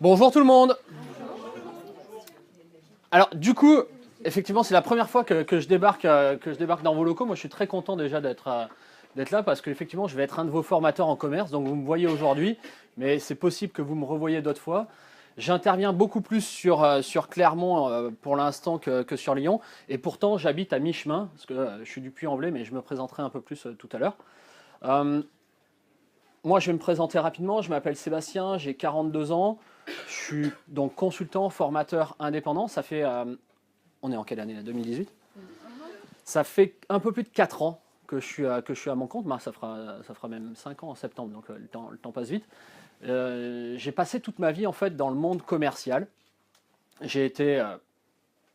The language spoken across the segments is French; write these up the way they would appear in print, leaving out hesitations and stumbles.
Bonjour tout le monde. Alors du coup, effectivement, c'est la première fois que je débarque dans vos locaux. Moi, je suis très content déjà d'être là parce qu'effectivement, je vais être un de vos formateurs en commerce. Donc vous me voyez aujourd'hui, mais c'est possible que vous me revoyiez d'autres fois. J'interviens beaucoup plus sur Clermont pour l'instant que sur Lyon. Et pourtant, j'habite à mi-chemin, parce que je suis du Puy-en-Velay, mais je me présenterai un peu plus tout à l'heure. Euh, Moi, je vais me présenter rapidement. Je m'appelle Sébastien, j'ai 42 ans. Je suis donc consultant, formateur indépendant. Ça fait, on est en quelle année là, 2018. Ça fait un peu plus de 4 ans que je suis à mon compte. Bah, ça fera même 5 ans en septembre, donc le temps passe vite. J'ai passé toute ma vie en fait dans le monde commercial. J'ai été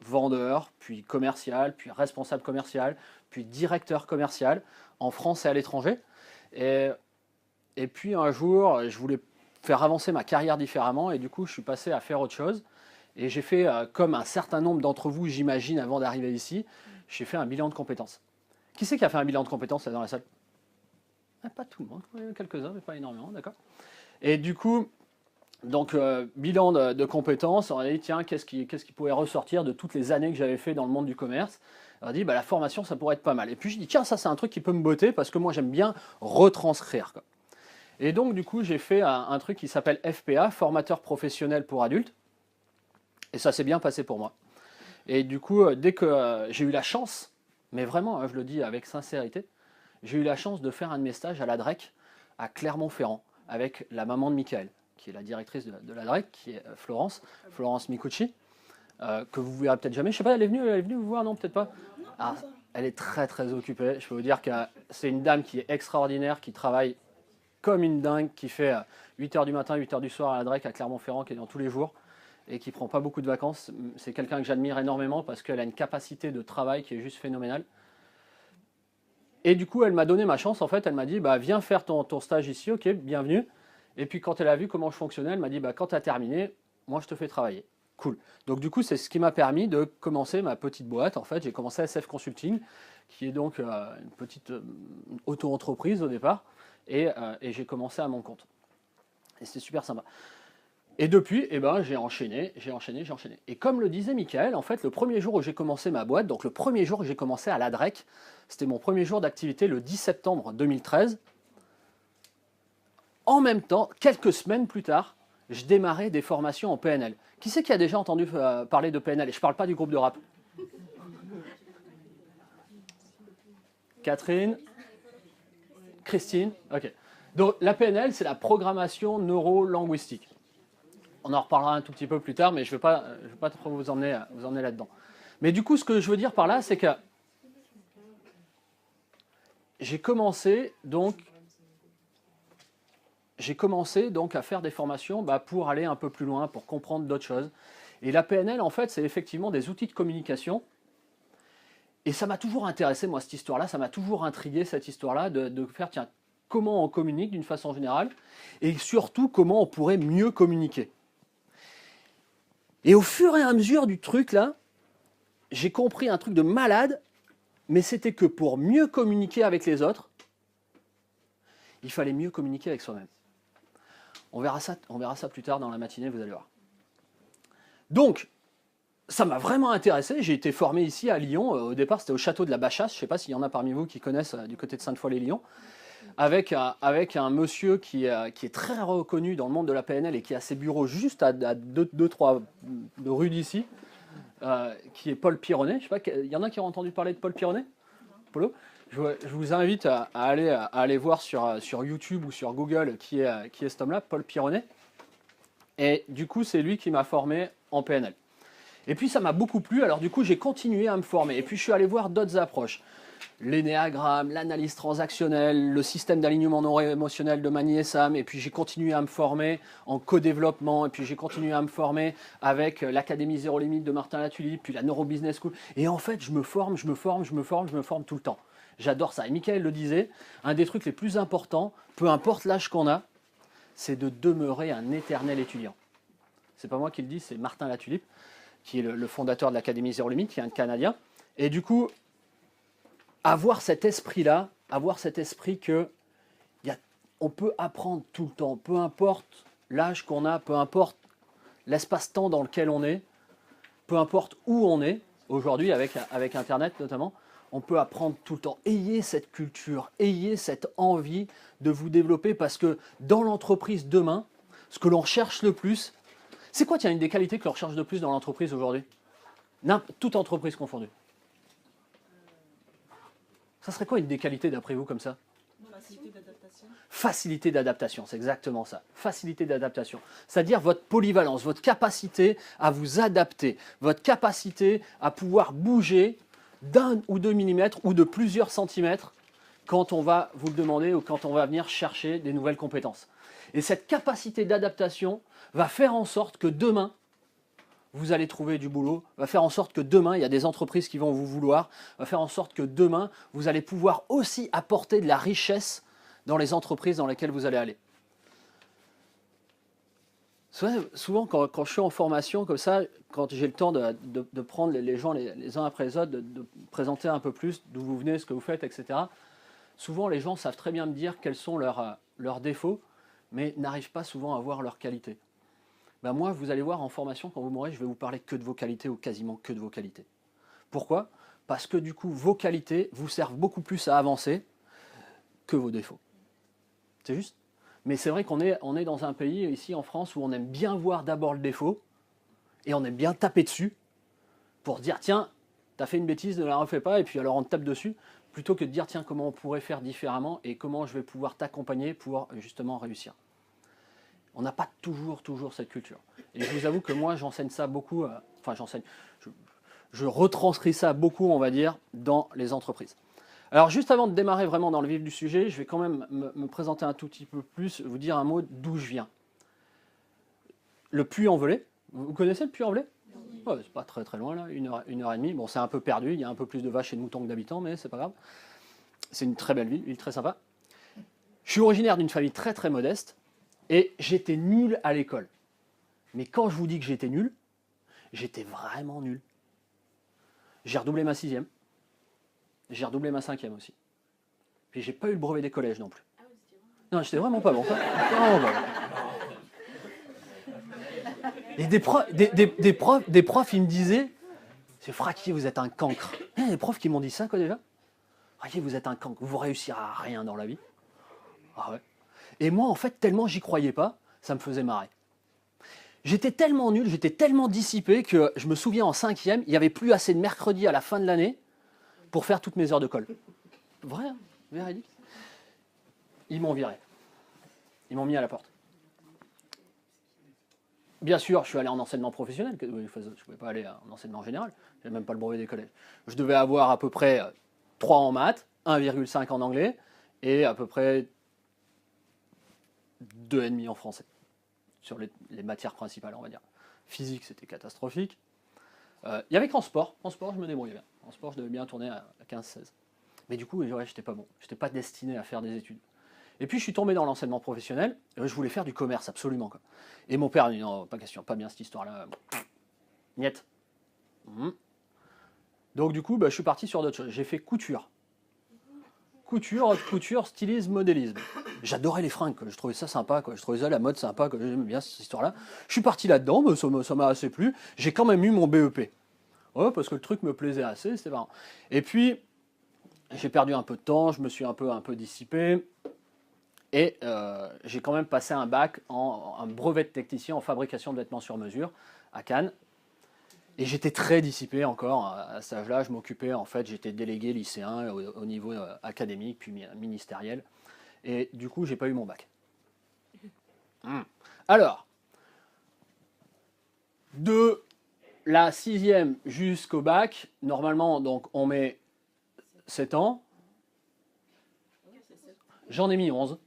vendeur, puis commercial, puis responsable commercial, puis directeur commercial en France et à l'étranger. Et Et puis un jour, je voulais faire avancer ma carrière différemment et du coup, je suis passé à faire autre chose. Et j'ai fait, comme un certain nombre d'entre vous, j'imagine, avant d'arriver ici, j'ai fait un bilan de compétences. Qui c'est qui a fait un bilan de compétences là dans la salle? Pas tout le monde, quelques-uns, mais pas énormément, d'accord. Et du coup, donc bilan de compétences, on a dit tiens, qu'est-ce qui pourrait ressortir de toutes les années que j'avais fait dans le monde du commerce? On a dit bah, la formation, ça pourrait être pas mal. Et puis je dis tiens, ça c'est un truc qui peut me botter parce que moi j'aime bien retranscrire, quoi. Et donc, du coup, j'ai fait un truc qui s'appelle FPA, formateur professionnel pour adultes. Et ça s'est bien passé pour moi. Et du coup, dès que j'ai eu la chance, mais vraiment, hein, je le dis avec sincérité, j'ai eu la chance de faire un de mes stages à la DREC, à Clermont-Ferrand, avec la maman de Michael, qui est la directrice de la DREC, qui est Florence Micucci, que vous verrez peut-être jamais. Je sais pas, elle est venue vous voir, non, peut-être pas. Ah, elle est très très occupée. Je peux vous dire que c'est une dame qui est extraordinaire, qui travaille comme une dingue, qui fait 8h du matin, 8h du soir à la DREC à Clermont-Ferrand, qui est dans tous les jours et qui prend pas beaucoup de vacances. C'est quelqu'un que j'admire énormément parce qu'elle a une capacité de travail qui est juste phénoménale. Et du coup, elle m'a donné ma chance, en fait. Elle m'a dit, bah, viens faire ton stage ici, ok, bienvenue. Et puis quand elle a vu comment je fonctionnais, elle m'a dit, bah, quand tu as terminé, moi je te fais travailler. Cool. Donc du coup, c'est ce qui m'a permis de commencer ma petite boîte. En fait, j'ai commencé SF Consulting, qui est donc une petite auto-entreprise au départ. Et j'ai commencé à mon compte. Et c'était super sympa. Et depuis, eh ben, j'ai enchaîné. Et comme le disait Michael, en fait, le premier jour où j'ai commencé ma boîte, donc le premier jour où j'ai commencé à la DREC, c'était mon premier jour d'activité le 10 septembre 2013. En même temps, quelques semaines plus tard, je démarrais des formations en PNL. Qui c'est qui a déjà entendu parler de PNL? Et je ne parle pas du groupe de rap. Catherine, Christine, ok. Donc la PNL, c'est la programmation neuro-linguistique. On en reparlera un tout petit peu plus tard, mais je ne vais pas trop vous emmener là-dedans. Mais du coup, ce que je veux dire par là, c'est que j'ai commencé donc à faire des formations pour aller un peu plus loin, pour comprendre d'autres choses. Et la PNL, en fait, c'est effectivement des outils de communication. Et ça m'a toujours intéressé, moi, cette histoire-là. Ça m'a toujours intrigué, cette histoire-là, de faire, tiens, comment on communique d'une façon générale, et surtout, comment on pourrait mieux communiquer. Et au fur et à mesure du truc, là, j'ai compris un truc de malade, mais c'était que pour mieux communiquer avec les autres, il fallait mieux communiquer avec soi-même. On verra ça plus tard dans la matinée, vous allez voir. Donc, ça m'a vraiment intéressé. J'ai été formé ici à Lyon. Au départ, c'était au château de la Bachasse. Je ne sais pas s'il y en a parmi vous qui connaissent du côté de Sainte-Foy-les-Lyons. Avec un monsieur qui est très reconnu dans le monde de la PNL et qui a ses bureaux juste à 2-3 rues d'ici, qui est Paul Pironnet. Je sais pas, il y en a qui ont entendu parler de Paul Pironnet? Polo. Je vous invite à aller voir sur YouTube ou sur Google qui est cet homme-là, Paul Pironnet. Et du coup, c'est lui qui m'a formé en PNL. Et puis, ça m'a beaucoup plu. Alors, du coup, j'ai continué à me former. Et puis, je suis allé voir d'autres approches. L'énéagramme, l'analyse transactionnelle, le système d'alignement neuro-émotionnel de Mani et Sam. Et puis, j'ai continué à me former en co-développement. Et puis, j'ai continué à me former avec l'Académie Zéro Limite de Martin Latulippe, puis la Neuro Business School. Et en fait, je me forme tout le temps. J'adore ça. Et Michael le disait, un des trucs les plus importants, peu importe l'âge qu'on a, c'est de demeurer un éternel étudiant. C'est pas moi qui le dis, c'est Martin Latulippe, qui est le fondateur de l'Académie Zéro Limite, qui est un Canadien. Et du coup, avoir cet esprit-là, avoir cet esprit que on peut apprendre tout le temps, peu importe l'âge qu'on a, peu importe l'espace-temps dans lequel on est, peu importe où on est, aujourd'hui avec Internet notamment, on peut apprendre tout le temps. Ayez cette culture, ayez cette envie de vous développer parce que dans l'entreprise demain, ce que l'on cherche le plus, c'est quoi, tiens, une des qualités que l'on recherche le plus dans l'entreprise aujourd'hui? Toute entreprise confondue. Ça serait quoi une des qualités d'après vous comme ça? Facilité d'adaptation. Facilité d'adaptation, c'est exactement ça. Facilité d'adaptation. C'est-à-dire votre polyvalence, votre capacité à vous adapter, votre capacité à pouvoir bouger d'1 ou 2 millimètres ou de plusieurs centimètres quand on va vous le demander ou quand on va venir chercher des nouvelles compétences. Et cette capacité d'adaptation va faire en sorte que demain, vous allez trouver du boulot, va faire en sorte que demain, il y a des entreprises qui vont vous vouloir, va faire en sorte que demain, vous allez pouvoir aussi apporter de la richesse dans les entreprises dans lesquelles vous allez aller. Souvent, quand je suis en formation comme ça, quand j'ai le temps de prendre les gens les uns après les autres, de présenter un peu plus d'où vous venez, ce que vous faites, etc., souvent les gens savent très bien me dire quels sont leurs défauts, mais n'arrivent pas souvent à voir leurs qualités. Ben moi, vous allez voir en formation, quand vous m'aurez, je vais vous parler que de vos qualités ou quasiment que de vos qualités. Pourquoi? Parce que du coup, vos qualités vous servent beaucoup plus à avancer que vos défauts. C'est juste. Mais c'est vrai qu'on est dans un pays, ici en France, où on aime bien voir d'abord le défaut et on aime bien taper dessus pour dire, tiens, t'as fait une bêtise, ne la refais pas, et puis alors on te tape dessus, plutôt que de dire, tiens, comment on pourrait faire différemment et comment je vais pouvoir t'accompagner pour justement réussir. On n'a pas toujours cette culture. Et je vous avoue que moi, j'enseigne ça beaucoup, je retranscris ça beaucoup, on va dire, dans les entreprises. Alors, juste avant de démarrer vraiment dans le vif du sujet, je vais quand même me présenter un tout petit peu plus, vous dire un mot d'où je viens. Le Puy-en-Velay, vous connaissez le Puy-en-Velay? Ouais, c'est pas très loin, là, une heure et demie. Bon, c'est un peu perdu, il y a un peu plus de vaches et de moutons que d'habitants, mais c'est pas grave. C'est une très belle ville très sympa. Je suis originaire d'une famille très modeste. Et j'étais nul à l'école. Mais quand je vous dis que j'étais nul, j'étais vraiment nul. J'ai redoublé ma 6e. J'ai redoublé ma 5e aussi. Puis j'ai pas eu le brevet des collèges non plus. Non, j'étais vraiment pas bon. Vraiment pas bon. Et des profs, ils me disaient, c'est Fraquier, vous êtes un cancre. Il y a des profs qui m'ont dit ça, quoi, déjà. Fraquier, vous êtes un cancre, vous réussirez à rien dans la vie. Ah ouais. Et moi, en fait, tellement j'y croyais pas, ça me faisait marrer. J'étais tellement nul, j'étais tellement dissipé que je me souviens en 5e, il n'y avait plus assez de mercredi à la fin de l'année pour faire toutes mes heures de colle. Vrai, hein, véridique. Ils m'ont viré. Ils m'ont mis à la porte. Bien sûr, je suis allé en enseignement professionnel. Je ne pouvais pas aller en enseignement général. Je n'avais même pas le brevet des collèges. Je devais avoir à peu près 3 en maths, 1,5 en anglais et à peu près 2,5 en français, sur les matières principales, on va dire. Physique, c'était catastrophique. Il y avait qu'en sport. En sport, je me débrouillais bien. En sport, je devais bien tourner à 15-16. Mais du coup, ouais, j'étais pas bon. Je n'étais pas destiné à faire des études. Et puis, je suis tombé dans l'enseignement professionnel. Et je voulais faire du commerce, absolument, quoi. Et mon père a dit, non, pas question, pas bien cette histoire-là. Niet. Donc, du coup, je suis parti sur d'autres choses. J'ai fait couture. Couture, stylisme, modélisme. J'adorais les fringues, quoi. Je trouvais ça sympa, quoi. Je trouvais ça la mode sympa, quoi. J'aimais bien cette histoire-là. Je suis parti là-dedans, mais ça m'a assez plu. J'ai quand même eu mon BEP. Ouais, parce que le truc me plaisait assez, c'était marrant. Et puis, j'ai perdu un peu de temps, je me suis un peu dissipé. Et j'ai quand même passé un bac un brevet de technicien en fabrication de vêtements sur mesure à Cannes. Et j'étais très dissipé encore à cet âge-là. Je m'occupais, en fait, j'étais délégué lycéen au niveau académique, puis ministériel. Et du coup, j'ai pas eu mon bac. Alors, de la 6e jusqu'au bac, normalement, donc, on met 7 ans. J'en ai mis 11.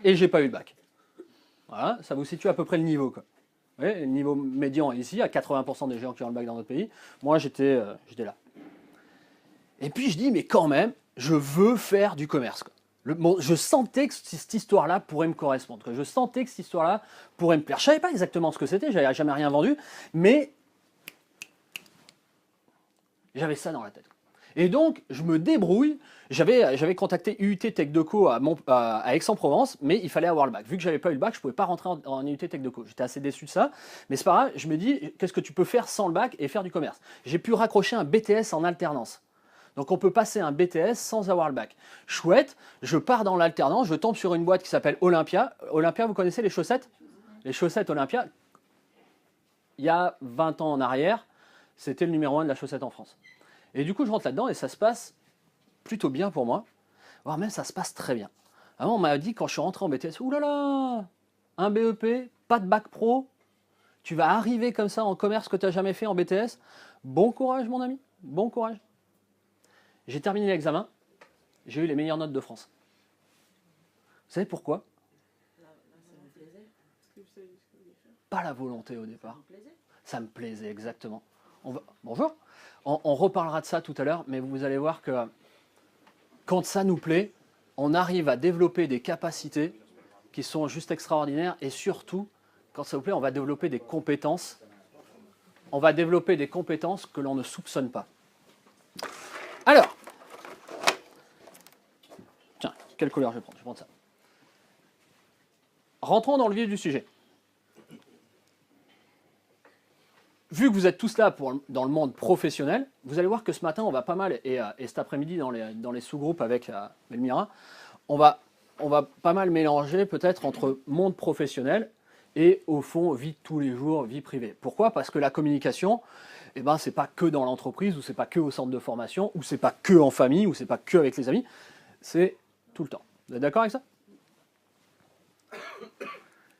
Et j'ai pas eu le bac. Voilà, ça vous situe à peu près le niveau, quoi. Vous voyez, le niveau médian est ici, à 80% des gens qui ont le bac dans notre pays. Moi, j'étais là. Et puis, je dis, mais quand même, je veux faire du commerce, quoi. Je sentais que cette histoire-là pourrait me correspondre, quoi. Je sentais que cette histoire-là pourrait me plaire. Je ne savais pas exactement ce que c'était, j'avais jamais rien vendu, mais j'avais ça dans la tête. Et donc, je me débrouille. J'avais contacté UT Tech Deco à Aix-en-Provence, mais il fallait avoir le bac. Vu que j'avais pas eu le bac, je pouvais pas rentrer en UT Tech Deco. J'étais assez déçu de ça, mais c'est pas grave. Je me dis, qu'est-ce que tu peux faire sans le bac et faire du commerce? J'ai pu raccrocher un BTS en alternance. Donc on peut passer un BTS sans avoir le bac. Chouette, je pars dans l'alternance, je tombe sur une boîte qui s'appelle Olympia. Olympia, vous connaissez les chaussettes? Les chaussettes Olympia, il y a 20 ans en arrière, c'était le numéro 1 de la chaussette en France. Et du coup, je rentre là-dedans et ça se passe plutôt bien pour moi, voire même ça se passe très bien. Alors, on m'a dit quand je suis rentré en BTS, oulala, un BEP, pas de bac pro, tu vas arriver comme ça en commerce que tu n'as jamais fait en BTS. Bon courage, mon ami, bon courage. J'ai terminé l'examen, j'ai eu les meilleures notes de France. Vous savez pourquoi? Pas la volonté au départ. Ça me plaisait, exactement. Bonjour. On reparlera de ça tout à l'heure, mais vous allez voir que quand ça nous plaît, on arrive à développer des capacités qui sont juste extraordinaires et surtout, quand ça vous plaît, on va développer des compétences. On va développer des compétences que l'on ne soupçonne pas. Alors, tiens, quelle couleur je vais prendre? Je vais prendre ça. Rentrons dans le vif du sujet. Vu que vous êtes tous là dans le monde professionnel, vous allez voir que ce matin, on va pas mal, et cet après-midi dans les sous-groupes avec Elmira, on va pas mal mélanger peut-être entre monde professionnel et au fond vie de tous les jours, vie privée. Pourquoi? Parce que la communication, eh ben, c'est pas que dans l'entreprise, ou c'est pas que au centre de formation, ou c'est pas que en famille, ou c'est pas que avec les amis, c'est tout le temps. Vous êtes d'accord avec ça?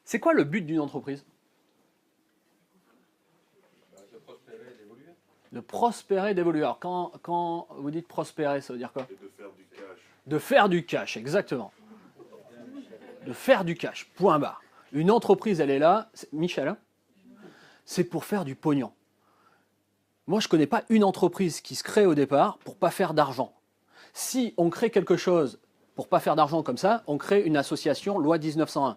C'est quoi le but d'une entreprise? De prospérer, d'évoluer. Alors, quand vous dites prospérer, ça veut dire quoi? Et de faire du cash. De faire du cash, exactement. De faire du cash, point barre. Une entreprise, elle est là, Michel, hein, c'est pour faire du pognon. Moi, je ne connais pas une entreprise qui se crée au départ pour pas faire d'argent. Si on crée quelque chose pour pas faire d'argent comme ça, on crée une association, loi 1901.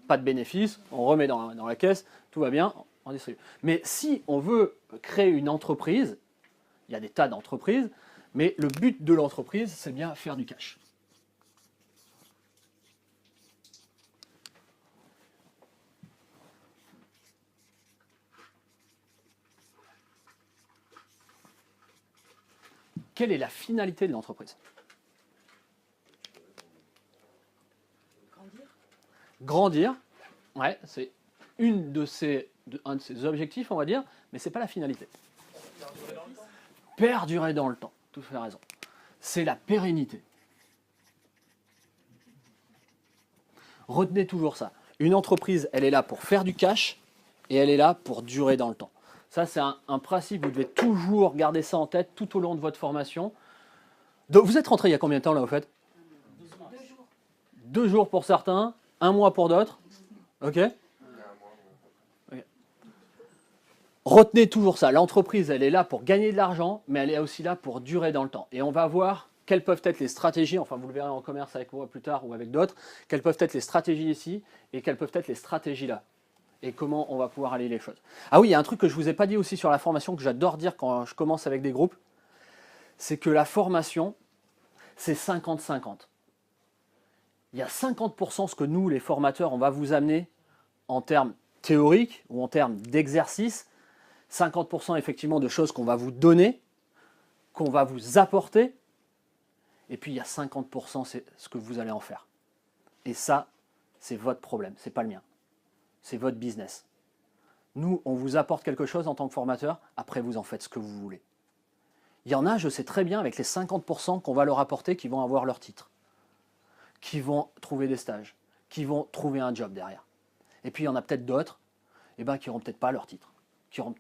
Pas de bénéfice, on remet dans la caisse, tout va bien, on distribue. Mais si on veut créer une entreprise, il y a des tas d'entreprises, mais le but de l'entreprise, c'est bien faire du cash. Quelle est la finalité de l'entreprise? Grandir, ouais, c'est un de ses objectifs, on va dire, mais ce n'est pas la finalité. Perdurer dans le temps, tout à fait raison. C'est la pérennité. Retenez toujours ça. Une entreprise, elle est là pour faire du cash et elle est là pour durer dans le temps. Ça, c'est un principe, vous devez toujours garder ça en tête tout au long de votre formation. Donc, vous êtes rentré il y a combien de temps là, au fait? 2 jours. 2 jours pour certains, 1 mois pour d'autres. Ok? Retenez toujours ça. L'entreprise, elle est là pour gagner de l'argent, mais elle est aussi là pour durer dans le temps. Et on va voir quelles peuvent être les stratégies, enfin vous le verrez en commerce avec moi plus tard ou avec d'autres, quelles peuvent être les stratégies ici et quelles peuvent être les stratégies là. Et comment on va pouvoir aller les choses. Ah oui, il y a un truc que je ne vous ai pas dit aussi sur la formation que j'adore dire quand je commence avec des groupes, c'est que la formation, c'est 50-50. Il y a 50% ce que nous, les formateurs, on va vous amener en termes théoriques ou en termes d'exercice, 50% effectivement de choses qu'on va vous donner, qu'on va vous apporter, et puis il y a 50% c'est ce que vous allez en faire. Et ça, c'est votre problème, c'est pas le mien. C'est votre business. Nous, on vous apporte quelque chose en tant que formateur, après vous en faites ce que vous voulez. Il y en a, je sais très bien, avec les 50% qu'on va leur apporter, qui vont avoir leur titre, qui vont trouver des stages, qui vont trouver un job derrière. Et puis il y en a peut-être d'autres qui n'auront peut-être pas leur titre, qui vont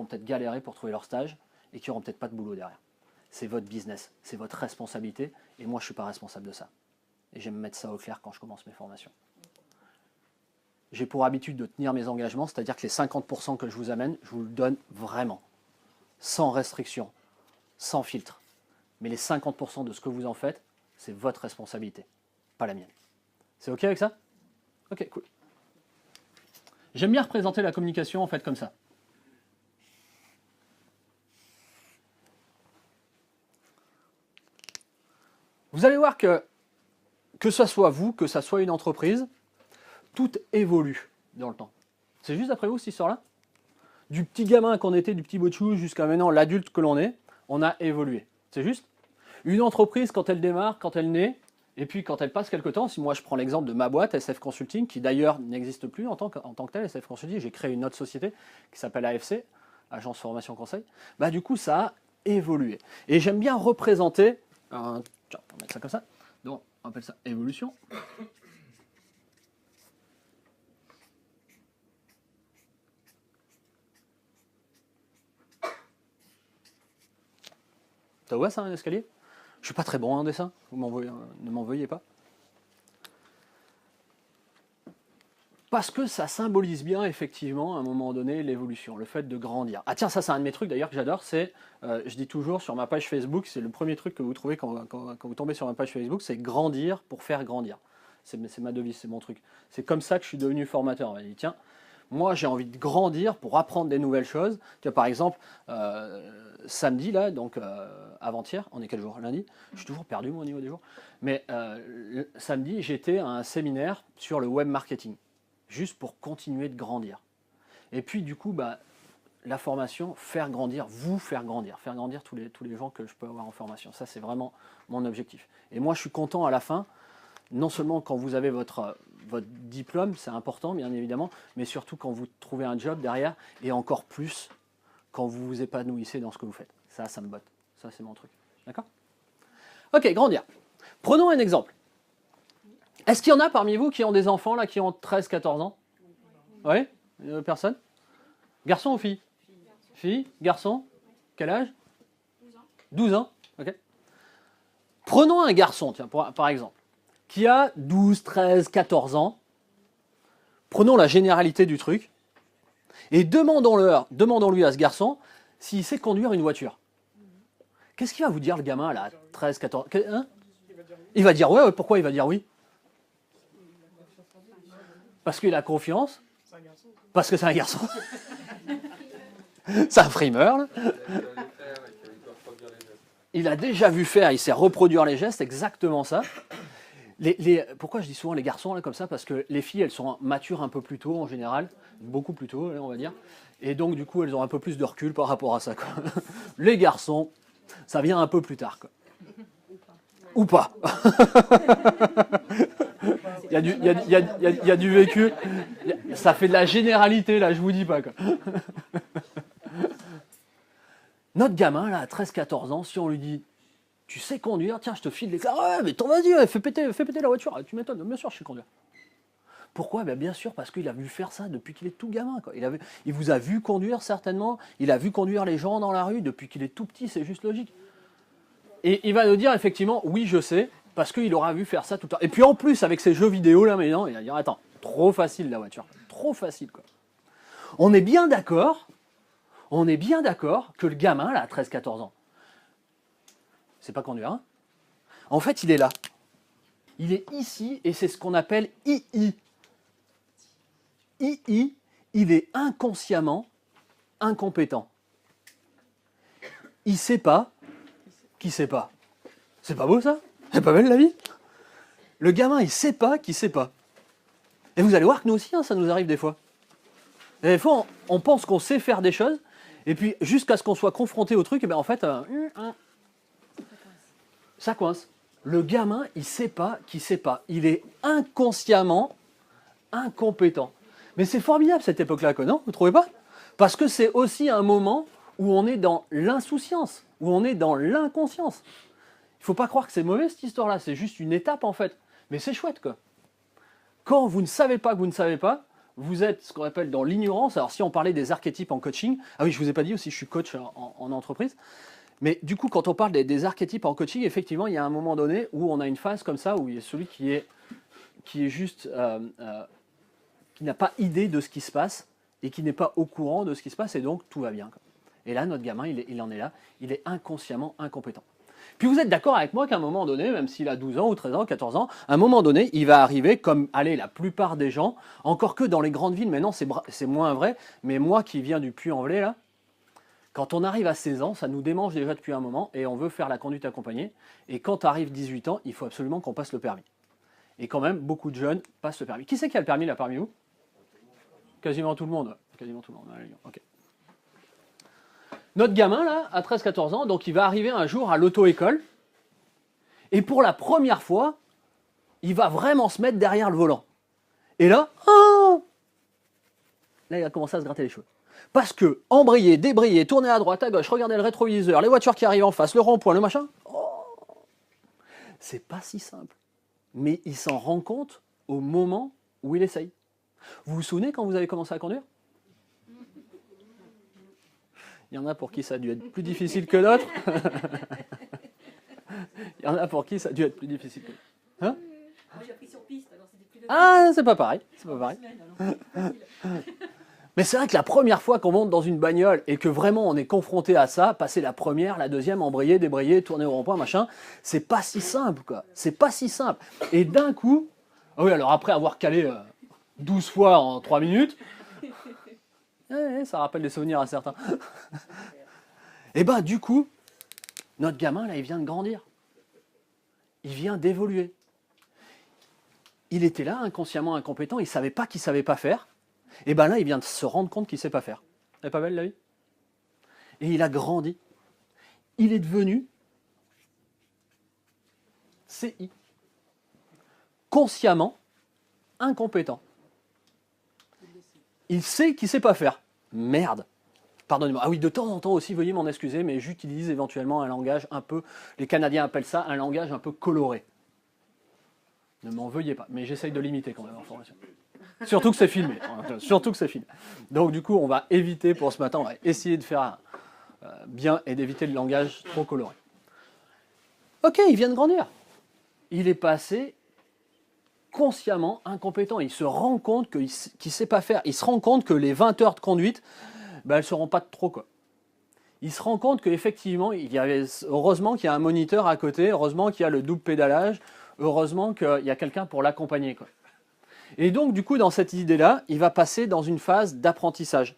peut-être galérer pour trouver leur stage et qui n'auront peut-être pas de boulot derrière. C'est votre business, c'est votre responsabilité, et moi je ne suis pas responsable de ça. Et j'aime mettre ça au clair quand je commence mes formations. J'ai pour habitude de tenir mes engagements, c'est-à-dire que les 50% que je vous amène, je vous le donne vraiment, sans restriction, sans filtre. Mais les 50% de ce que vous en faites, c'est votre responsabilité, pas la mienne. C'est OK avec ça? OK, cool. J'aime bien représenter la communication en fait comme ça. Vous allez voir que ce soit vous, que ce soit une entreprise, tout évolue dans le temps. C'est juste après vous cette histoire-là? Du petit gamin qu'on était, du petit bout de chou, jusqu'à maintenant l'adulte que l'on est, on a évolué. C'est juste? Une entreprise, quand elle démarre, quand elle naît, et puis quand elle passe quelque temps, si moi je prends l'exemple de ma boîte, SF Consulting, qui d'ailleurs n'existe plus en tant que tel, SF Consulting, j'ai créé une autre société qui s'appelle AFC, Agence Formation Conseil, bah du coup ça a évolué. Et j'aime bien représenter, tiens, on va mettre ça comme ça, donc on appelle ça évolution. Ça voit ça, un escalier? Je suis pas très bon en dessin, ne m'en veuillez pas. Parce que ça symbolise bien, effectivement, à un moment donné, l'évolution, le fait de grandir. Ah tiens, ça c'est un de mes trucs d'ailleurs que j'adore, c'est, je dis toujours sur ma page Facebook, c'est le premier truc que vous trouvez quand vous tombez sur ma page Facebook, c'est grandir pour faire grandir. C'est ma devise, c'est mon truc. C'est comme ça que je suis devenu formateur. On m'a dit, tiens, moi j'ai envie de grandir pour apprendre des nouvelles choses. Tu vois, par exemple, samedi, là, donc avant-hier, on est quel jour? Lundi? Je suis toujours perdu moi au niveau des jours. Mais samedi, j'étais à un séminaire sur le web marketing, juste pour continuer de grandir. Et puis du coup, bah, la formation, faire grandir tous les gens que je peux avoir en formation. Ça, c'est vraiment mon objectif. Et moi, je suis content à la fin, non seulement quand vous avez votre diplôme, c'est important, bien évidemment, mais surtout quand vous trouvez un job derrière, et encore plus quand vous vous épanouissez dans ce que vous faites. Ça me botte. Ça, c'est mon truc. D'accord? Ok, grandir. Prenons un exemple. Est-ce qu'il y en a parmi vous qui ont des enfants, là, qui ont 13-14 ans? Oui? Personne? Garçon ou fille? Fille? Garçon? Quel âge? 12 ans. Ok. Prenons un garçon, tiens, par exemple, qui a 12, 13, 14 ans. Prenons la généralité du truc et demandons-lui à ce garçon s'il sait conduire une voiture. Qu'est-ce qu'il va vous dire, le gamin, là, 13, 14... Hein? Il va dire ouais, pourquoi il va dire oui? Parce qu'il a confiance. Parce que c'est un garçon. C'est un frimeur, là. Il a déjà vu faire, il sait reproduire les gestes, exactement ça. Pourquoi je dis souvent les garçons, là, comme ça? Parce que les filles, elles sont matures un peu plus tôt, en général. Beaucoup plus tôt, on va dire. Et donc, du coup, elles ont un peu plus de recul par rapport à ça, quoi. Les garçons, ça vient un peu plus tard, quoi. Ou pas. Il y a du vécu. Ça fait de la généralité, là, je vous dis pas, quoi. Notre gamin, là, à 13-14 ans, si on lui dit « Tu sais conduire, tiens, je te file les clés. » Ouais, mais vas-y, fais péter la voiture. Tu m'étonnes, bien sûr, je sais conduire. Pourquoi? Bien sûr, parce qu'il a vu faire ça depuis qu'il est tout gamin, quoi. Il vous a vu conduire, certainement. Il a vu conduire les gens dans la rue depuis qu'il est tout petit, c'est juste logique. Et il va nous dire, effectivement, oui, je sais, parce qu'il aura vu faire ça tout le temps. Et puis en plus, avec ces jeux vidéo, là, maintenant, il va dire, attends, trop facile, la voiture. Trop facile, quoi. On est bien d'accord que le gamin, là, à 13-14 ans, c'est pas conduire, hein? En fait, il est là. Il est ici, et c'est ce qu'on appelle II. II, il est inconsciemment incompétent. Il sait pas qu'il sait pas. C'est pas beau, ça? C'est pas belle, la vie? Le gamin, il sait pas qu'il sait pas. Et vous allez voir que nous aussi, hein, ça nous arrive des fois. Et des fois, on pense qu'on sait faire des choses, et puis jusqu'à ce qu'on soit confronté au truc, et bien en fait, ça coince. Le gamin, il sait pas qu'il sait pas. Il est inconsciemment incompétent. Mais c'est formidable cette époque-là, non? Vous trouvez pas? Parce que c'est aussi un moment où on est dans l'insouciance, où on est dans l'inconscience. Il ne faut pas croire que c'est mauvais cette histoire-là, c'est juste une étape en fait. Mais c'est chouette, quoi. Quand vous ne savez pas que vous ne savez pas, vous êtes ce qu'on appelle dans l'ignorance. Alors si on parlait des archétypes en coaching, ah oui, je ne vous ai pas dit aussi, je suis coach en entreprise. Mais du coup, quand on parle des archétypes en coaching, effectivement, il y a un moment donné où on a une phase comme ça, où il y a celui qui est juste... qui n'a pas idée de ce qui se passe et qui n'est pas au courant de ce qui se passe, et donc tout va bien, quoi. Et là, notre gamin, il en est là, il est inconsciemment incompétent. Puis vous êtes d'accord avec moi qu'à un moment donné, même s'il a 12 ans ou 13 ans, 14 ans, à un moment donné, il va arriver comme, allez, la plupart des gens, encore que dans les grandes villes, maintenant c'est moins vrai, mais moi qui viens du Puy-en-Velay, là, Quand on arrive à 16 ans, ça nous démange déjà depuis un moment et on veut faire la conduite accompagnée. Et quand arrive 18 ans, il faut absolument qu'on passe le permis. Et quand même, beaucoup de jeunes passent le permis. Qui c'est qui a le permis là parmi vous? Quasiment tout le monde. Quasiment tout le monde. Allez, ok. Notre gamin là, à 13-14 ans, donc il va arriver un jour à l'auto-école. Et pour la première fois, il va vraiment se mettre derrière le volant. Et là, oh, là il a commencé à se gratter les cheveux. Parce que embrayer, débrayer, tourner à droite, à gauche, regarder le rétroviseur, les voitures qui arrivent en face, le rond-point, le machin, oh, c'est pas si simple. Mais il s'en rend compte au moment où il essaye. Vous vous souvenez quand vous avez commencé à conduire? Il y en a pour qui ça a dû être plus difficile que d'autres. Il y en a pour qui ça a dû être plus difficile que d'autres. Hein? Moi, j'ai appris sur piste, alors c'était plus Ah, c'est pas pareil. C'est pas pareil. semaine, Mais c'est vrai que la première fois qu'on monte dans une bagnole et que vraiment on est confronté à ça, passer la première, la deuxième, embrayer, débrayer, tourner au rond-point, machin, c'est pas si simple, quoi. C'est pas si simple. Et d'un coup, ah oui, alors après avoir calé 12 fois en 3 minutes, ça rappelle des souvenirs à certains. Et ben du coup, notre gamin, là, il vient de grandir. Il vient d'évoluer. Il était là, inconsciemment incompétent, il savait pas qu'il savait pas faire. Et ben là, il vient de se rendre compte qu'il ne sait pas faire. Elle n'est pas belle la vie? Et il a grandi. Il est devenu CI. Consciemment incompétent. Il sait qu'il ne sait pas faire. Merde. Pardonnez-moi. Ah oui, de temps en temps aussi, veuillez m'en excuser, mais j'utilise éventuellement un langage un peu, les Canadiens appellent ça un langage un peu coloré. Ne m'en veuillez pas, mais j'essaye de limiter quand même l'information. Surtout que c'est filmé. Surtout que c'est filmé. Donc du coup, on va éviter pour ce matin, on va essayer de faire bien et d'éviter le langage trop coloré. Ok, il vient de grandir. Il est passé consciemment incompétent. Il se rend compte qu'il ne sait pas faire. Il se rend compte que les 20 heures de conduite, elles ne seront pas de trop, quoi. Il se rend compte qu'effectivement, heureusement qu'il y a un moniteur à côté, heureusement qu'il y a le double pédalage, heureusement qu'il y a quelqu'un pour l'accompagner, quoi. Et donc, du coup, dans cette idée-là, il va passer dans une phase d'apprentissage.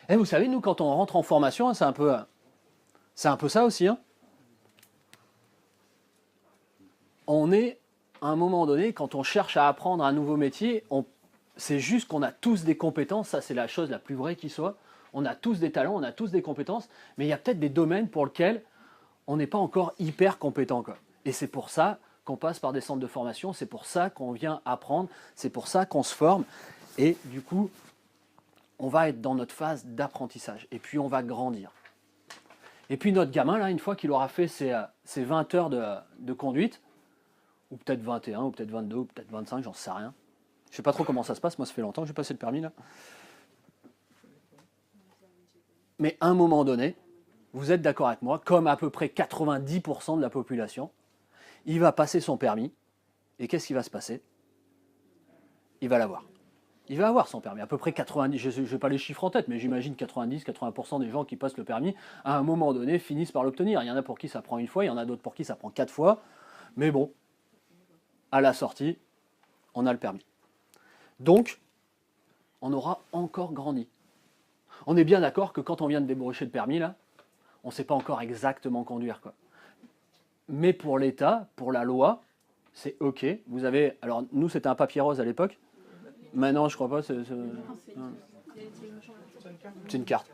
Et vous savez, nous, quand on rentre en formation, c'est un peu ça aussi. Hein. On est, à un moment donné, quand on cherche à apprendre un nouveau métier, c'est juste qu'on a tous des compétences, ça c'est la chose la plus vraie qui soit. On a tous des talents, on a tous des compétences, mais il y a peut-être des domaines pour lesquels on n'est pas encore hyper compétent, quoi. Et c'est pour ça qu'on passe par des centres de formation, c'est pour ça qu'on vient apprendre, c'est pour ça qu'on se forme. Et du coup, on va être dans notre phase d'apprentissage. Et puis on va grandir. Et puis notre gamin, là, une fois qu'il aura fait ses 20 heures de conduite, ou peut-être 21, ou peut-être 22, ou peut-être 25, j'en sais rien. Je ne sais pas trop comment ça se passe, moi ça fait longtemps que j'ai passé le permis là. Mais à un moment donné, vous êtes d'accord avec moi, comme à peu près 90% de la population, il va passer son permis, et qu'est-ce qui va se passer? Il va l'avoir. Il va avoir son permis. À peu près 90, je n'ai pas les chiffres en tête, mais j'imagine 90-80% des gens qui passent le permis, à un moment donné, finissent par l'obtenir. Il y en a pour qui ça prend une fois, il y en a d'autres pour qui ça prend 4 fois, mais bon, à la sortie, on a le permis. Donc, on aura encore grandi. On est bien d'accord que quand on vient de déboucher le permis, là, on ne sait pas encore exactement conduire, quoi. Mais pour l'État, pour la loi, c'est OK. Vous avez, alors nous c'était un papier rose à l'époque. Maintenant je crois pas. C'est une carte.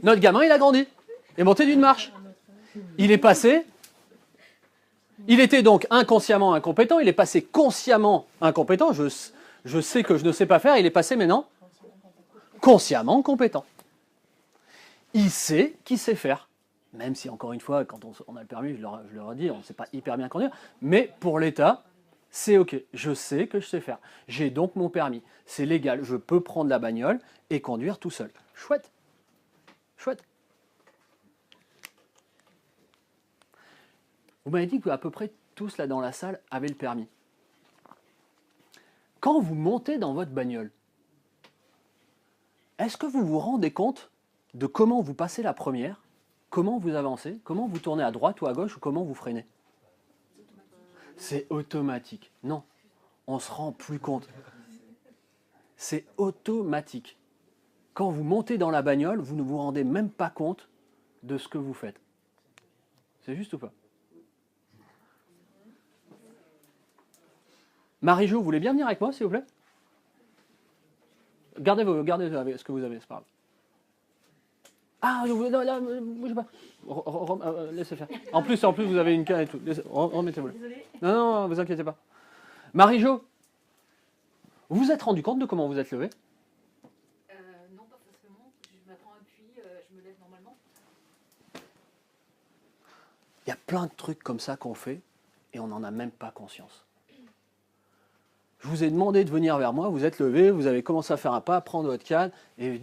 Notre gamin il a grandi, il est monté d'une marche. Il est passé. Il était donc inconsciemment incompétent. Il est passé consciemment incompétent. Je sais que je ne sais pas faire. Il est passé maintenant consciemment compétent. Il sait qu'il sait faire. Même si, encore une fois, quand on a le permis, je leur ai dit, on ne sait pas hyper bien conduire. Mais pour l'État, c'est OK. Je sais que je sais faire. J'ai donc mon permis. C'est légal. Je peux prendre la bagnole et conduire tout seul. Chouette. Chouette. Vous m'avez dit qu'à peu près tous là dans la salle avaient le permis. Quand vous montez dans votre bagnole, est-ce que vous vous rendez compte de comment vous passez la première comment vous avancez, comment vous tournez à droite ou à gauche ou comment vous freinez. C'est automatique. Non, on ne se rend plus compte. C'est automatique. Quand vous montez dans la bagnole, vous ne vous rendez même pas compte de ce que vous faites. C'est juste ou pas? Marie-Jo, vous voulez bien venir avec moi, s'il vous plaît? Gardez ce que vous avez, c'est pas grave. Ah, non, bougez pas. Laissez faire. En plus, vous avez une canne et tout. Remettez-vous là. Désolée. Non, vous inquiétez pas. Marie-Jo, vous vous êtes rendu compte de comment vous êtes levé? Non, pas forcément. Je m'apprends un puits, je me lève normalement. Il y a plein de trucs comme ça qu'on fait et on n'en a même pas conscience. Je vous ai demandé de venir vers moi, vous êtes levé, vous avez commencé à faire un pas, prendre votre canne et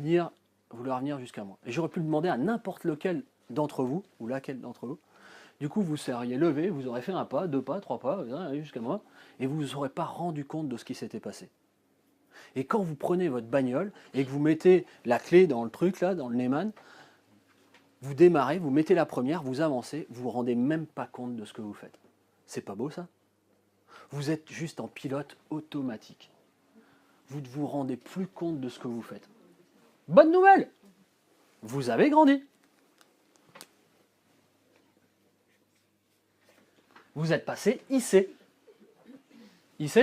vouloir venir jusqu'à moi. Et j'aurais pu le demander à n'importe lequel d'entre vous, ou laquelle d'entre vous. Du coup, vous seriez levé, vous aurez fait un pas, 2 pas, 3 pas, vous allez jusqu'à moi, et vous ne vous aurez pas rendu compte de ce qui s'était passé. Et quand vous prenez votre bagnole et que vous mettez la clé dans le truc, là, dans le Neyman, vous démarrez, vous mettez la première, vous avancez, vous ne vous rendez même pas compte de ce que vous faites. C'est pas beau ça? Vous êtes juste en pilote automatique. Vous ne vous rendez plus compte de ce que vous faites. Bonne nouvelle! Vous avez grandi. Vous êtes passé IC. IC?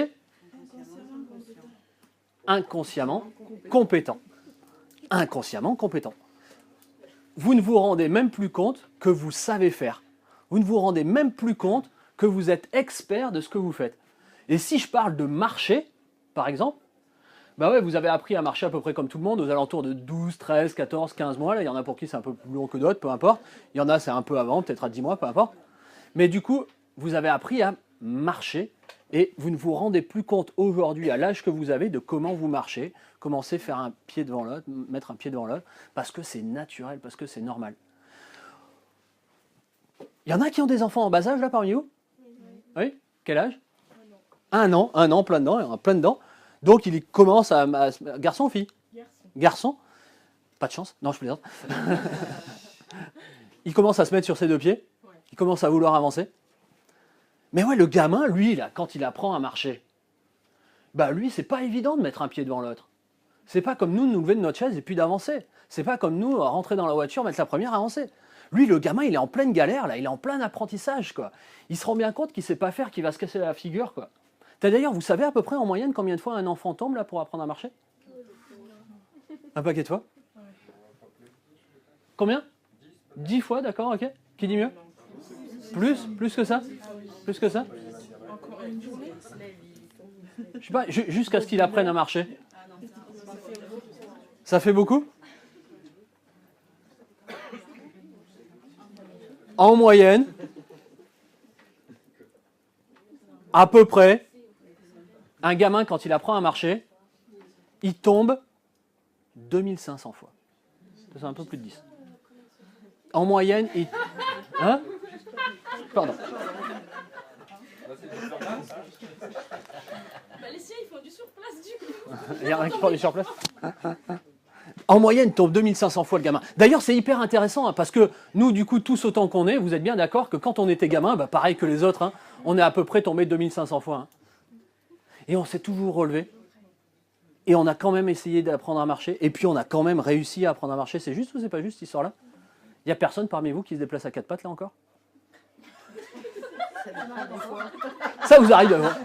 Inconsciemment compétent. Inconsciemment compétent. Vous ne vous rendez même plus compte que vous savez faire. Vous ne vous rendez même plus compte que vous êtes expert de ce que vous faites. Et si je parle de marcher, par exemple, bah ouais, vous avez appris à marcher à peu près comme tout le monde, aux alentours de 12, 13, 14, 15 mois. Là, il y en a pour qui c'est un peu plus long que d'autres, peu importe. Il y en a, c'est un peu avant, peut-être à 10 mois, peu importe. Mais du coup, vous avez appris à marcher et vous ne vous rendez plus compte aujourd'hui, à l'âge que vous avez, de comment vous marchez, commencez à faire un pied devant l'autre, mettre un pied devant l'autre, parce que c'est naturel, parce que c'est normal. Il y en a qui ont des enfants en bas âge, là, parmi vous? Oui? Quel âge? 1 an, plein dedans, il y en a plein dedans. Donc il commence à... Garçon ou fille? Garçon. Pas de chance. Non, je plaisante. Il commence à se mettre sur ses 2 pieds. Il commence à vouloir avancer. Mais ouais, le gamin, lui, là, quand il apprend à marcher, bah lui, c'est pas évident de mettre un pied devant l'autre. C'est pas comme nous de nous lever de notre chaise et puis d'avancer. C'est pas comme nous rentrer dans la voiture, mettre la première, avancer. Lui, le gamin, il est en pleine galère, là, il est en plein apprentissage, quoi. Il se rend bien compte qu'il sait pas faire, qu'il va se casser la figure, quoi. D'ailleurs, vous savez à peu près en moyenne combien de fois un enfant tombe là pour apprendre à marcher? Un paquet de fois? Combien? 10 fois, d'accord, ok. Qui dit mieux? Plus que ça? Plus que ça? Je sais pas, jusqu'à ce qu'il apprenne à marcher. Ça fait beaucoup? En moyenne, à peu près, un gamin, quand il apprend à marcher, il tombe 2500 fois. C'est un peu plus de 10. En moyenne, il... Hein? Pardon. Les siens, ils font du surplace du coup. Il y a un qui prend du surplace. En moyenne, il tombe 2500 fois le gamin. D'ailleurs, c'est hyper intéressant, hein, parce que nous, du coup, tous autant qu'on est, vous êtes bien d'accord que quand on était gamin, bah, pareil que les autres, hein, on est à peu près tombé 2500 fois. Hein. Et on s'est toujours relevé. Et on a quand même essayé d'apprendre à marcher. Et puis, on a quand même réussi à apprendre à marcher. C'est juste ou c'est pas juste, cette histoire-là? Il n'y a personne parmi vous qui se déplace à 4 pattes, là, encore? Ça vous arrive de voir.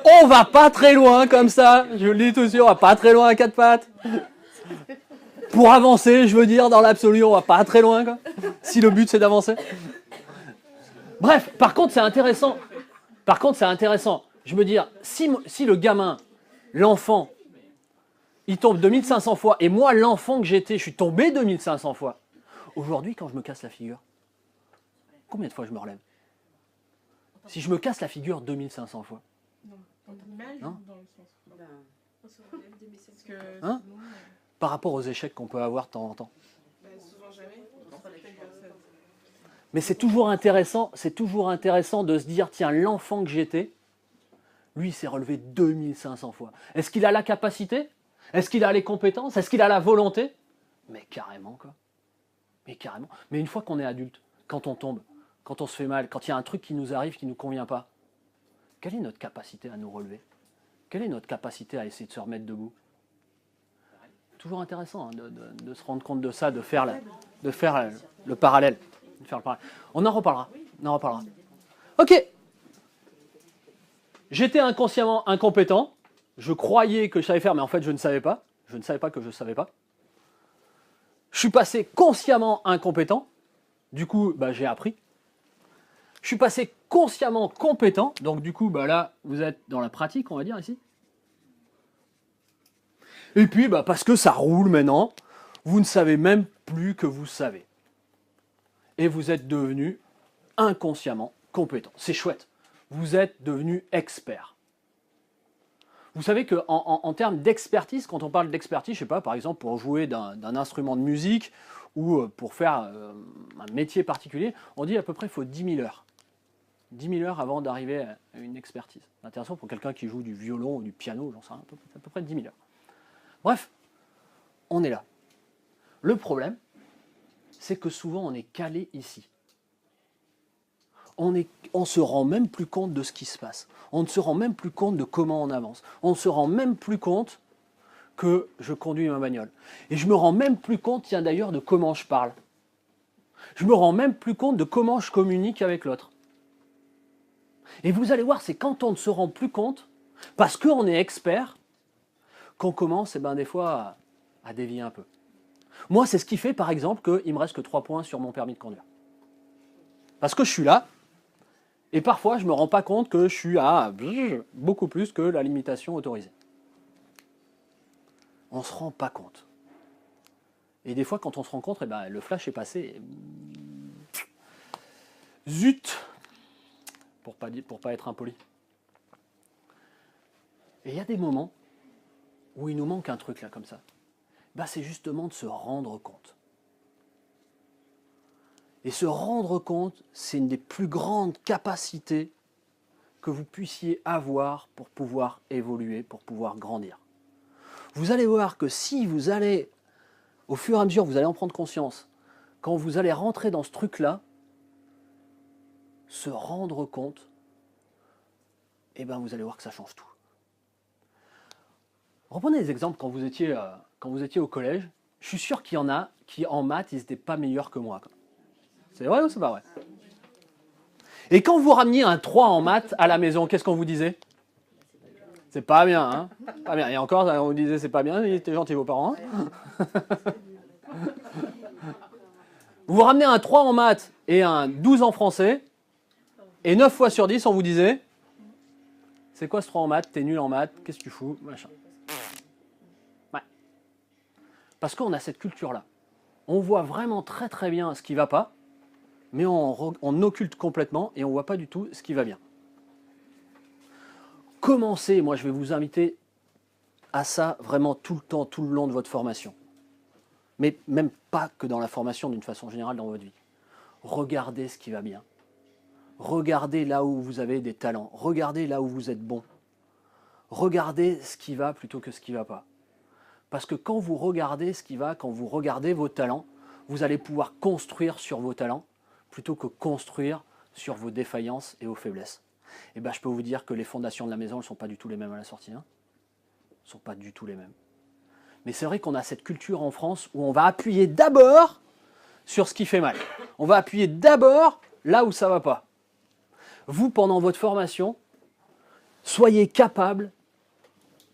On va pas très loin comme ça, je vous le dis tout de suite, on va pas très loin à 4 pattes. Pour avancer, je veux dire, dans l'absolu, on va pas très loin, quoi. Si le but c'est d'avancer. Bref, par contre c'est intéressant. Je veux dire, si le gamin, l'enfant, il tombe 2500 fois, et moi, l'enfant que j'étais, je suis tombé 2500 fois. Aujourd'hui, quand je me casse la figure, combien de fois je me relève? Si je me casse la figure 2500 fois. Non. Hein? Par rapport aux échecs qu'on peut avoir de temps en temps. Mais c'est toujours intéressant de se dire, tiens, l'enfant que j'étais, Lui, il s'est relevé 2500 fois. Est-ce qu'il a la capacité? Est-ce qu'il a les compétences? Est-ce qu'il a la volonté? Mais carrément, quoi. Mais carrément. Mais une fois qu'on est adulte, quand on tombe, quand on se fait mal, quand il y a un truc qui nous arrive qui ne nous convient pas, quelle est notre capacité à nous relever? Quelle est notre capacité à essayer de se remettre debout? Toujours intéressant, hein, de se rendre compte de ça, de faire le parallèle. On en reparlera. On en reparlera. Ok. J'étais inconsciemment incompétent. Je croyais que je savais faire, mais en fait, je ne savais pas. Je ne savais pas que je ne savais pas. Je suis passé consciemment incompétent. Du coup, j'ai appris. Je suis passé consciemment compétent. Donc, du coup, là, vous êtes dans la pratique, on va dire, ici. Et puis, parce que ça roule maintenant, vous ne savez même plus que vous savez. Et vous êtes devenu inconsciemment compétent. C'est chouette. Vous êtes devenu expert. Vous savez qu'en termes d'expertise, quand on parle d'expertise, je sais pas, par exemple pour jouer d'un instrument de musique ou pour faire un métier particulier, on dit à peu près qu'il faut 10 000 heures. 10 000 heures avant d'arriver à une expertise. C'est intéressant pour quelqu'un qui joue du violon ou du piano, j'en sais rien, à peu près 10 000 heures. Bref, on est là. Le problème, c'est que souvent on est calé ici. On ne se rend même plus compte de ce qui se passe. On ne se rend même plus compte de comment on avance. On ne se rend même plus compte que je conduis ma bagnole. Et je me rends même plus compte, tiens d'ailleurs, de comment je parle. Je me rends même plus compte de comment je communique avec l'autre. Et vous allez voir, c'est quand on ne se rend plus compte, parce qu'on est expert, qu'on commence des fois à dévier un peu. Moi, c'est ce qui fait, par exemple, qu'il me reste que 3 points sur mon permis de conduire. Parce que je suis là, et parfois, je ne me rends pas compte que je suis à beaucoup plus que la limitation autorisée. On ne se rend pas compte. Et des fois, quand on se rend compte, le flash est passé. Zut! Pour pas être impoli. Et il y a des moments où il nous manque un truc là, comme ça. C'est justement de se rendre compte. Et se rendre compte, c'est une des plus grandes capacités que vous puissiez avoir pour pouvoir évoluer, pour pouvoir grandir. Vous allez voir que si vous allez, au fur et à mesure, vous allez en prendre conscience, quand vous allez rentrer dans ce truc-là, se rendre compte, vous allez voir que ça change tout. Reprenez des exemples quand vous étiez au collège. Je suis sûr qu'il y en a qui, en maths, ils n'étaient pas meilleurs que moi. C'est vrai ou c'est pas vrai? Et quand vous rameniez un 3 en maths à la maison, qu'est-ce qu'on vous disait? C'est pas bien, hein? Pas bien. Et encore, on vous disait c'est pas bien, ils étaient gentils vos parents. Hein. Vous ramenez un 3 en maths et un 12 en français, et 9 fois sur 10, on vous disait c'est quoi ce 3 en maths? T'es nul en maths, qu'est-ce que tu fous? Machin. Ouais. Parce qu'on a cette culture-là. On voit vraiment très très bien ce qui ne va pas, mais on occulte complètement et on ne voit pas du tout ce qui va bien. Commencez, moi je vais vous inviter à ça vraiment tout le temps, tout le long de votre formation. Mais même pas que dans la formation, d'une façon générale dans votre vie. Regardez ce qui va bien. Regardez là où vous avez des talents. Regardez là où vous êtes bon. Regardez ce qui va plutôt que ce qui ne va pas. Parce que quand vous regardez ce qui va, quand vous regardez vos talents, vous allez pouvoir construire sur vos talents plutôt que construire sur vos défaillances et vos faiblesses. Et je peux vous dire que les fondations de la maison ne sont pas du tout les mêmes à la sortie. Hein. Elles ne sont pas du tout les mêmes. Mais c'est vrai qu'on a cette culture en France où on va appuyer d'abord sur ce qui fait mal. On va appuyer d'abord là où ça ne va pas. Vous, pendant votre formation, soyez capable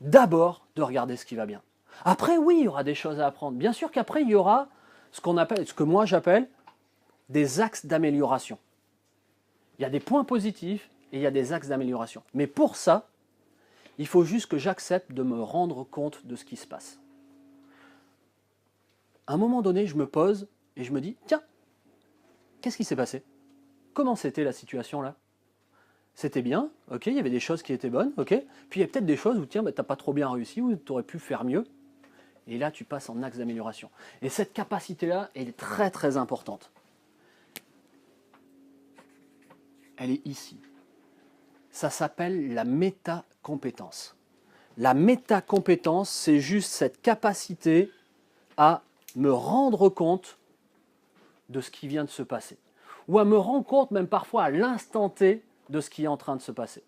d'abord de regarder ce qui va bien. Après, oui, il y aura des choses à apprendre. Bien sûr qu'après, il y aura ce que moi j'appelle des axes d'amélioration. Il y a des points positifs et il y a des axes d'amélioration. Mais pour ça, il faut juste que j'accepte de me rendre compte de ce qui se passe. À un moment donné, je me pose et je me dis, tiens, qu'est-ce qui s'est passé? Comment c'était la situation là? C'était bien, ok, il y avait des choses qui étaient bonnes, ok. Puis il y a peut-être des choses où, tiens, t'as pas trop bien réussi, ou tu aurais pu faire mieux. Et là, tu passes en axe d'amélioration. Et cette capacité-là, elle est très très importante. Elle est ici. Ça s'appelle la métacompétence. La métacompétence, c'est juste cette capacité à me rendre compte de ce qui vient de se passer. Ou à me rendre compte, même parfois à l'instant T, de ce qui est en train de se passer.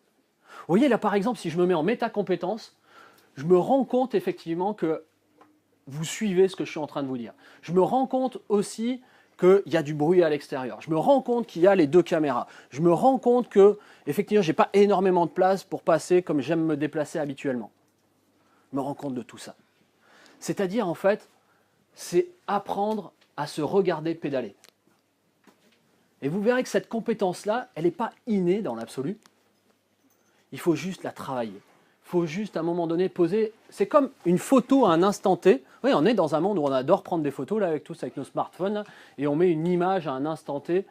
Vous voyez, là par exemple, si je me mets en métacompétence, je me rends compte effectivement que vous suivez ce que je suis en train de vous dire. Je me rends compte aussi qu'il y a du bruit à l'extérieur. Je me rends compte qu'il y a les 2 caméras. Je me rends compte que, effectivement, je n'ai pas énormément de place pour passer comme j'aime me déplacer habituellement. Je me rends compte de tout ça. C'est-à-dire, en fait, c'est apprendre à se regarder pédaler. Et vous verrez que cette compétence-là, elle n'est pas innée dans l'absolu. Il faut juste la travailler. Il faut juste à un moment donné poser. C'est comme une photo à un instant T. Oui, on est dans un monde où on adore prendre des photos là, avec nos smartphones là, et on met une image à un instant T.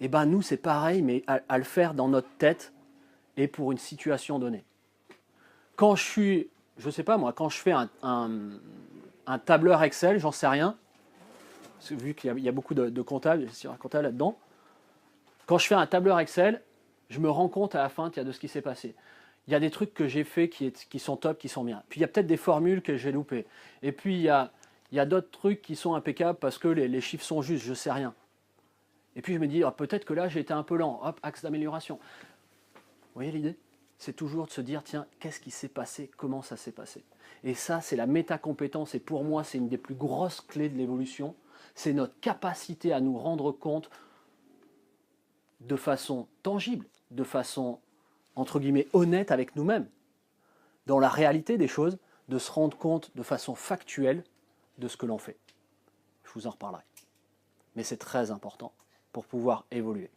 Et ben nous, c'est pareil, mais à le faire dans notre tête et pour une situation donnée. Quand je suis, je sais pas moi, quand je fais un tableur Excel, j'en sais rien, vu qu'il y a beaucoup de comptables, un comptable là-dedans. Quand je fais un tableur Excel, je me rends compte à la fin de ce qui s'est passé. Il y a des trucs que j'ai faits qui sont top, qui sont bien. Puis il y a peut-être des formules que j'ai loupées. Et puis il y a d'autres trucs qui sont impeccables parce que les chiffres sont justes, je ne sais rien. Et puis je me dis, peut-être que là j'ai été un peu lent, hop, axe d'amélioration. Vous voyez l'idée? C'est toujours de se dire, tiens, qu'est-ce qui s'est passé? Comment ça s'est passé? Et ça, c'est la métacompétence. Et pour moi, c'est une des plus grosses clés de l'évolution. C'est notre capacité à nous rendre compte de façon tangible, de façon, entre guillemets, honnête avec nous-mêmes, dans la réalité des choses, de se rendre compte de façon factuelle de ce que l'on fait. Je vous en reparlerai. Mais c'est très important pour pouvoir évoluer.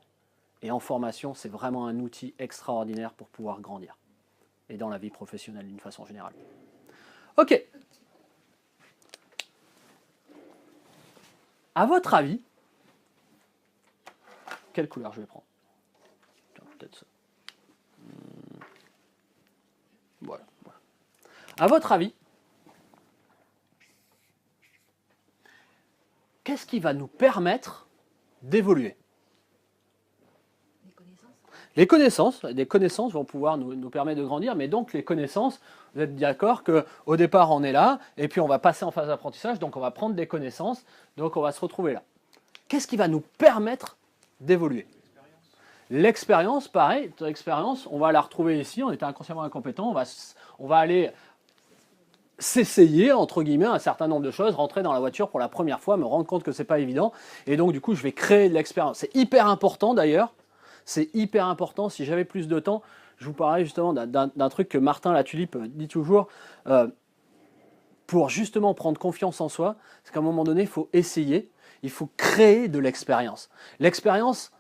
Et en formation, c'est vraiment un outil extraordinaire pour pouvoir grandir. Et dans la vie professionnelle d'une façon générale. Ok. À votre avis, quelle couleur je vais prendre? Peut-être ça. Voilà. À votre avis, qu'est-ce qui va nous permettre d'évoluer? Les connaissances. Des connaissances vont pouvoir nous permettre de grandir, mais donc les connaissances, vous êtes d'accord qu'au départ on est là, et puis on va passer en phase d'apprentissage, donc on va prendre des connaissances, donc on va se retrouver là. Qu'est-ce qui va nous permettre d'évoluer? L'expérience, pareil, l'expérience, on va la retrouver ici, on était inconsciemment incompétent, on va aller s'essayer, entre guillemets, un certain nombre de choses, rentrer dans la voiture pour la première fois, me rendre compte que c'est pas évident, et donc du coup je vais créer de l'expérience. C'est hyper important d'ailleurs, c'est hyper important. Si j'avais plus de temps, je vous parlais justement d'un truc que Martin Latulipe dit toujours, pour justement prendre confiance en soi, c'est qu'à un moment donné, il faut essayer, il faut créer de l'expérience. L'expérience,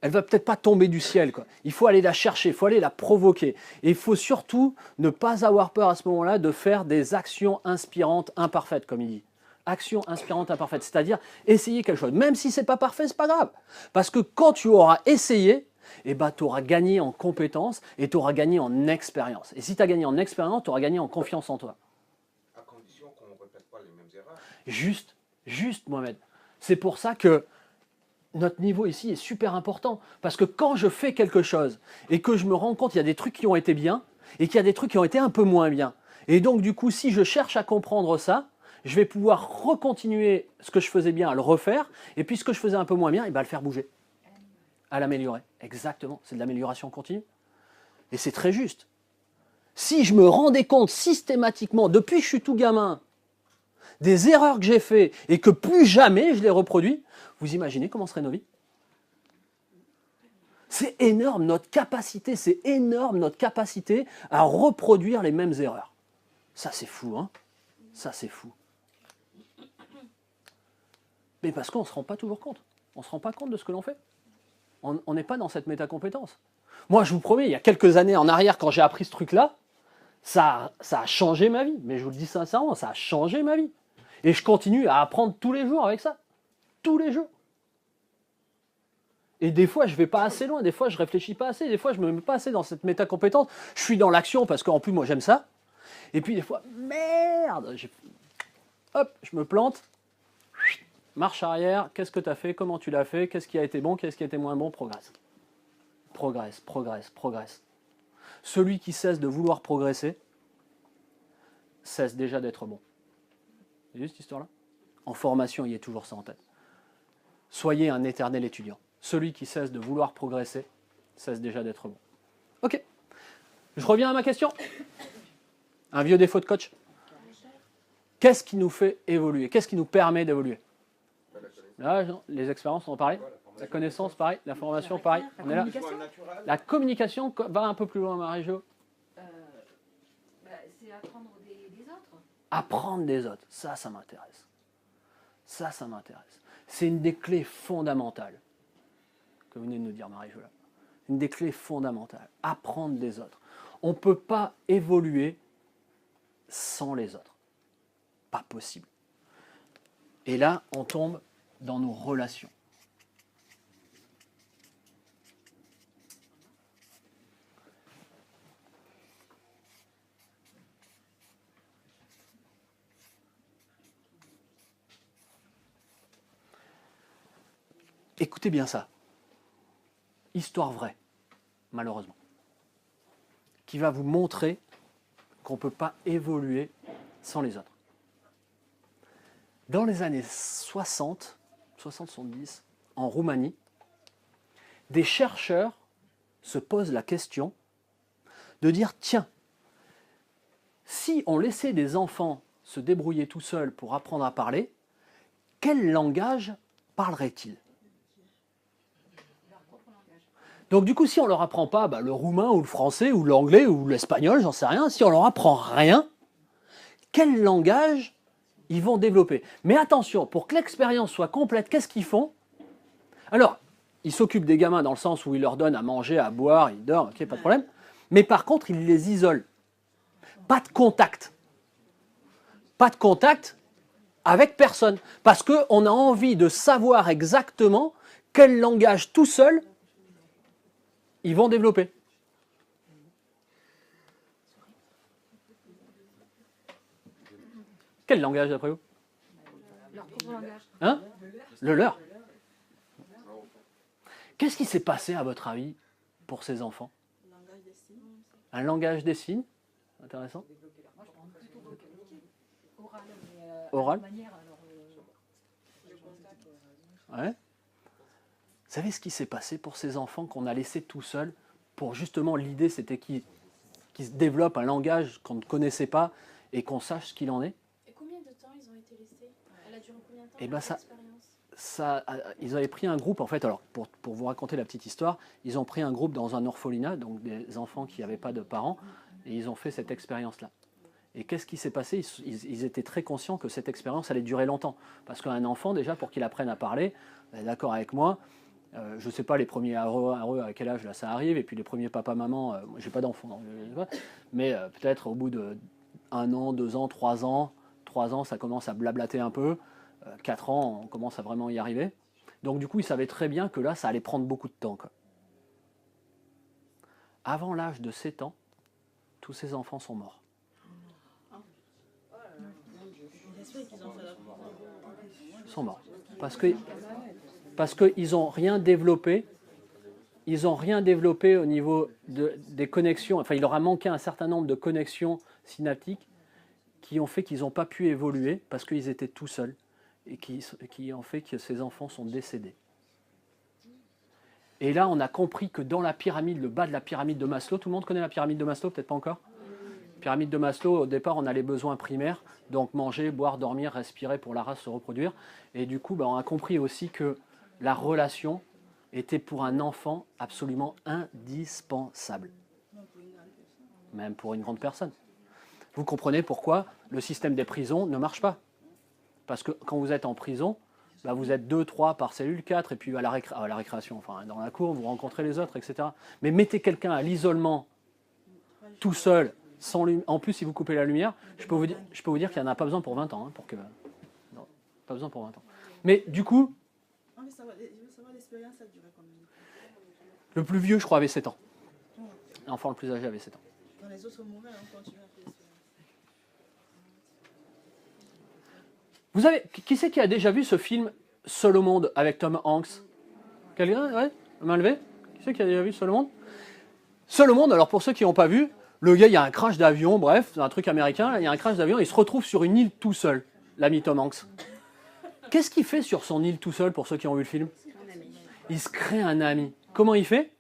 elle va peut-être pas tomber du ciel, quoi. Il faut aller la chercher, il faut aller la provoquer. Et il faut surtout ne pas avoir peur à ce moment-là de faire des actions inspirantes imparfaites, comme il dit. Actions inspirantes imparfaites, c'est-à-dire essayer quelque chose. Même si c'est pas parfait, c'est pas grave. Parce que quand tu auras essayé, eh ben, tu auras gagné en compétences et tu auras gagné en expérience. Et si tu as gagné en expérience, tu auras gagné en confiance en toi. À condition qu'on ne répète pas les mêmes erreurs. Juste, Mohamed. C'est pour ça que notre niveau ici est super important. Parce que quand je fais quelque chose et que je me rends compte qu'il y a des trucs qui ont été bien et qu'il y a des trucs qui ont été un peu moins bien. Et donc, du coup, si je cherche à comprendre ça, je vais pouvoir recontinuer ce que je faisais bien, à le refaire. Et puis, ce que je faisais un peu moins bien, à le faire bouger. À l'améliorer. Exactement. C'est de l'amélioration continue. Et c'est très juste. Si je me rendais compte systématiquement, depuis que je suis tout gamin, des erreurs que j'ai faites et que plus jamais je les reproduis, vous imaginez comment seraient nos vies? C'est énorme notre capacité, à reproduire les mêmes erreurs. Ça c'est fou, hein? Ça c'est fou. Mais parce qu'on ne se rend pas toujours compte. On ne se rend pas compte de ce que l'on fait. On n'est pas dans cette métacompétence. Moi, je vous promets, il y a quelques années en arrière, quand j'ai appris ce truc-là, ça a changé ma vie. Mais je vous le dis sincèrement, ça a changé ma vie. Et je continue à apprendre tous les jours avec ça. Tous les jours. Et des fois, je ne vais pas assez loin. Des fois, je ne réfléchis pas assez. Des fois, je ne me mets pas assez dans cette métacompétence. Je suis dans l'action parce qu'en plus, moi, j'aime ça. Et puis, des fois, merde, hop, je me plante. Marche arrière. Qu'est-ce que tu as fait? Comment tu l'as fait? Qu'est-ce qui a été bon? Qu'est-ce qui a été moins bon? Progresse. progresse, progresse, progresse. Celui qui cesse de vouloir progresser cesse déjà d'être bon. C'est juste cette histoire-là? En formation, il y a toujours ça en tête. Soyez un éternel étudiant. Celui qui cesse de vouloir progresser cesse déjà d'être bon. Ok. Je reviens à ma question. Un vieux défaut de coach. Qu'est-ce qui nous fait évoluer? Qu'est-ce qui nous permet d'évoluer? Là, les expériences, on en parlait. La connaissance, pareil. La formation, pareil. On est là. La communication va un peu plus loin, Marie-Jo. C'est apprendre des autres. Apprendre des autres, ça m'intéresse. Ça m'intéresse. C'est une des clés fondamentales que venez de nous dire Marie-Jo là. Une des clés fondamentales. Apprendre des autres. On ne peut pas évoluer sans les autres. Pas possible. Et là, on tombe dans nos relations. Écoutez bien ça. Histoire vraie, malheureusement, qui va vous montrer qu'on ne peut pas évoluer sans les autres. Dans les années 60-70, en Roumanie, des chercheurs se posent la question de dire, tiens, si on laissait des enfants se débrouiller tout seuls pour apprendre à parler, quel langage parleraient-ils? Donc du coup, si on ne leur apprend pas le roumain ou le français ou l'anglais ou l'espagnol, j'en sais rien, si on leur apprend rien, quel langage ils vont développer? Mais attention, pour que l'expérience soit complète, qu'est-ce qu'ils font? Alors, ils s'occupent des gamins dans le sens où ils leur donnent à manger, à boire, ils dorment, ok, pas de problème. Mais par contre, ils les isolent. Pas de contact. Pas de contact avec personne. Parce qu'on a envie de savoir exactement quel langage tout seul ils vont développer. Quel langage d'après vous? Leur propre langage. Hein? Le leur. Qu'est-ce qui s'est passé à votre avis pour ces enfants? Un langage des signes. Intéressant. Moi, je prends plutôt vocaliser. Oral. Mais, Oral. Manière, alors, Ouais. Vous savez ce qui s'est passé pour ces enfants qu'on a laissés tout seuls pour justement l'idée c'était qu'ils se développent un langage qu'on ne connaissait pas et qu'on sache ce qu'il en est? Et combien de temps ils ont été laissés? Elle a duré combien de temps? Eh ben l'expérience ils avaient pris un groupe, en fait, alors pour vous raconter la petite histoire, ils ont pris un groupe dans un orphelinat, donc des enfants qui n'avaient pas de parents, et ils ont fait cette expérience-là. Et qu'est-ce qui s'est passé? Ils étaient très conscients que cette expérience allait durer longtemps. Parce qu'un enfant, déjà, pour qu'il apprenne à parler, d'accord avec moi, je ne sais pas les premiers areux à quel âge là ça arrive, et puis les premiers papa-maman, j'ai pas d'enfant, mais peut-être au bout de 1 an, 2 ans, 3 ans, ça commence à blablater un peu, 4 ans, on commence à vraiment y arriver. Donc du coup, ils savaient très bien que là, ça allait prendre beaucoup de temps, quoi. Avant l'âge de 7 ans, tous ces enfants sont morts. Ils sont morts. Parce qu'ils n'ont rien développé. Ils n'ont rien développé au niveau des connexions. Enfin, il leur a manqué un certain nombre de connexions synaptiques qui ont fait qu'ils n'ont pas pu évoluer parce qu'ils étaient tout seuls et qui ont fait que ces enfants sont décédés. Et là, on a compris que dans la pyramide, le bas de la pyramide de Maslow, tout le monde connaît la pyramide de Maslow, peut-être pas encore? Pyramide de Maslow, au départ, on a les besoins primaires, donc manger, boire, dormir, respirer pour la race se reproduire. Et du coup, on a compris aussi que la relation était pour un enfant absolument indispensable. Même pour une grande personne. Vous comprenez pourquoi le système des prisons ne marche pas. Parce que quand vous êtes en prison, vous êtes 2, 3 par cellule, 4, et puis à la récréation, enfin dans la cour, vous rencontrez les autres, etc. Mais mettez quelqu'un à l'isolement, tout seul, en plus si vous coupez la lumière, je peux vous dire qu'il n'y en a pas besoin pour 20 ans. Non, pas besoin pour 20 ans. Mais du coup, le plus vieux, je crois, avait 7 ans. L'enfant le plus âgé avait 7 ans. Quand les autres mouraient, on continuait à faire Vous avez, qui c'est qui a déjà vu ce film Seul au monde avec Tom Hanks? Quelqu'un? Ouais? Main levée? sais qui a déjà vu Seul au monde? Seul au monde, alors pour ceux qui n'ont pas vu, le gars, il y a un crash d'avion, bref, c'est un truc américain, là, il y a un crash d'avion, il se retrouve sur une île tout seul, l'ami Tom Hanks. Qu'est-ce qu'il fait sur son île tout seul, pour ceux qui ont vu le film? Il se crée un ami. Comment il fait?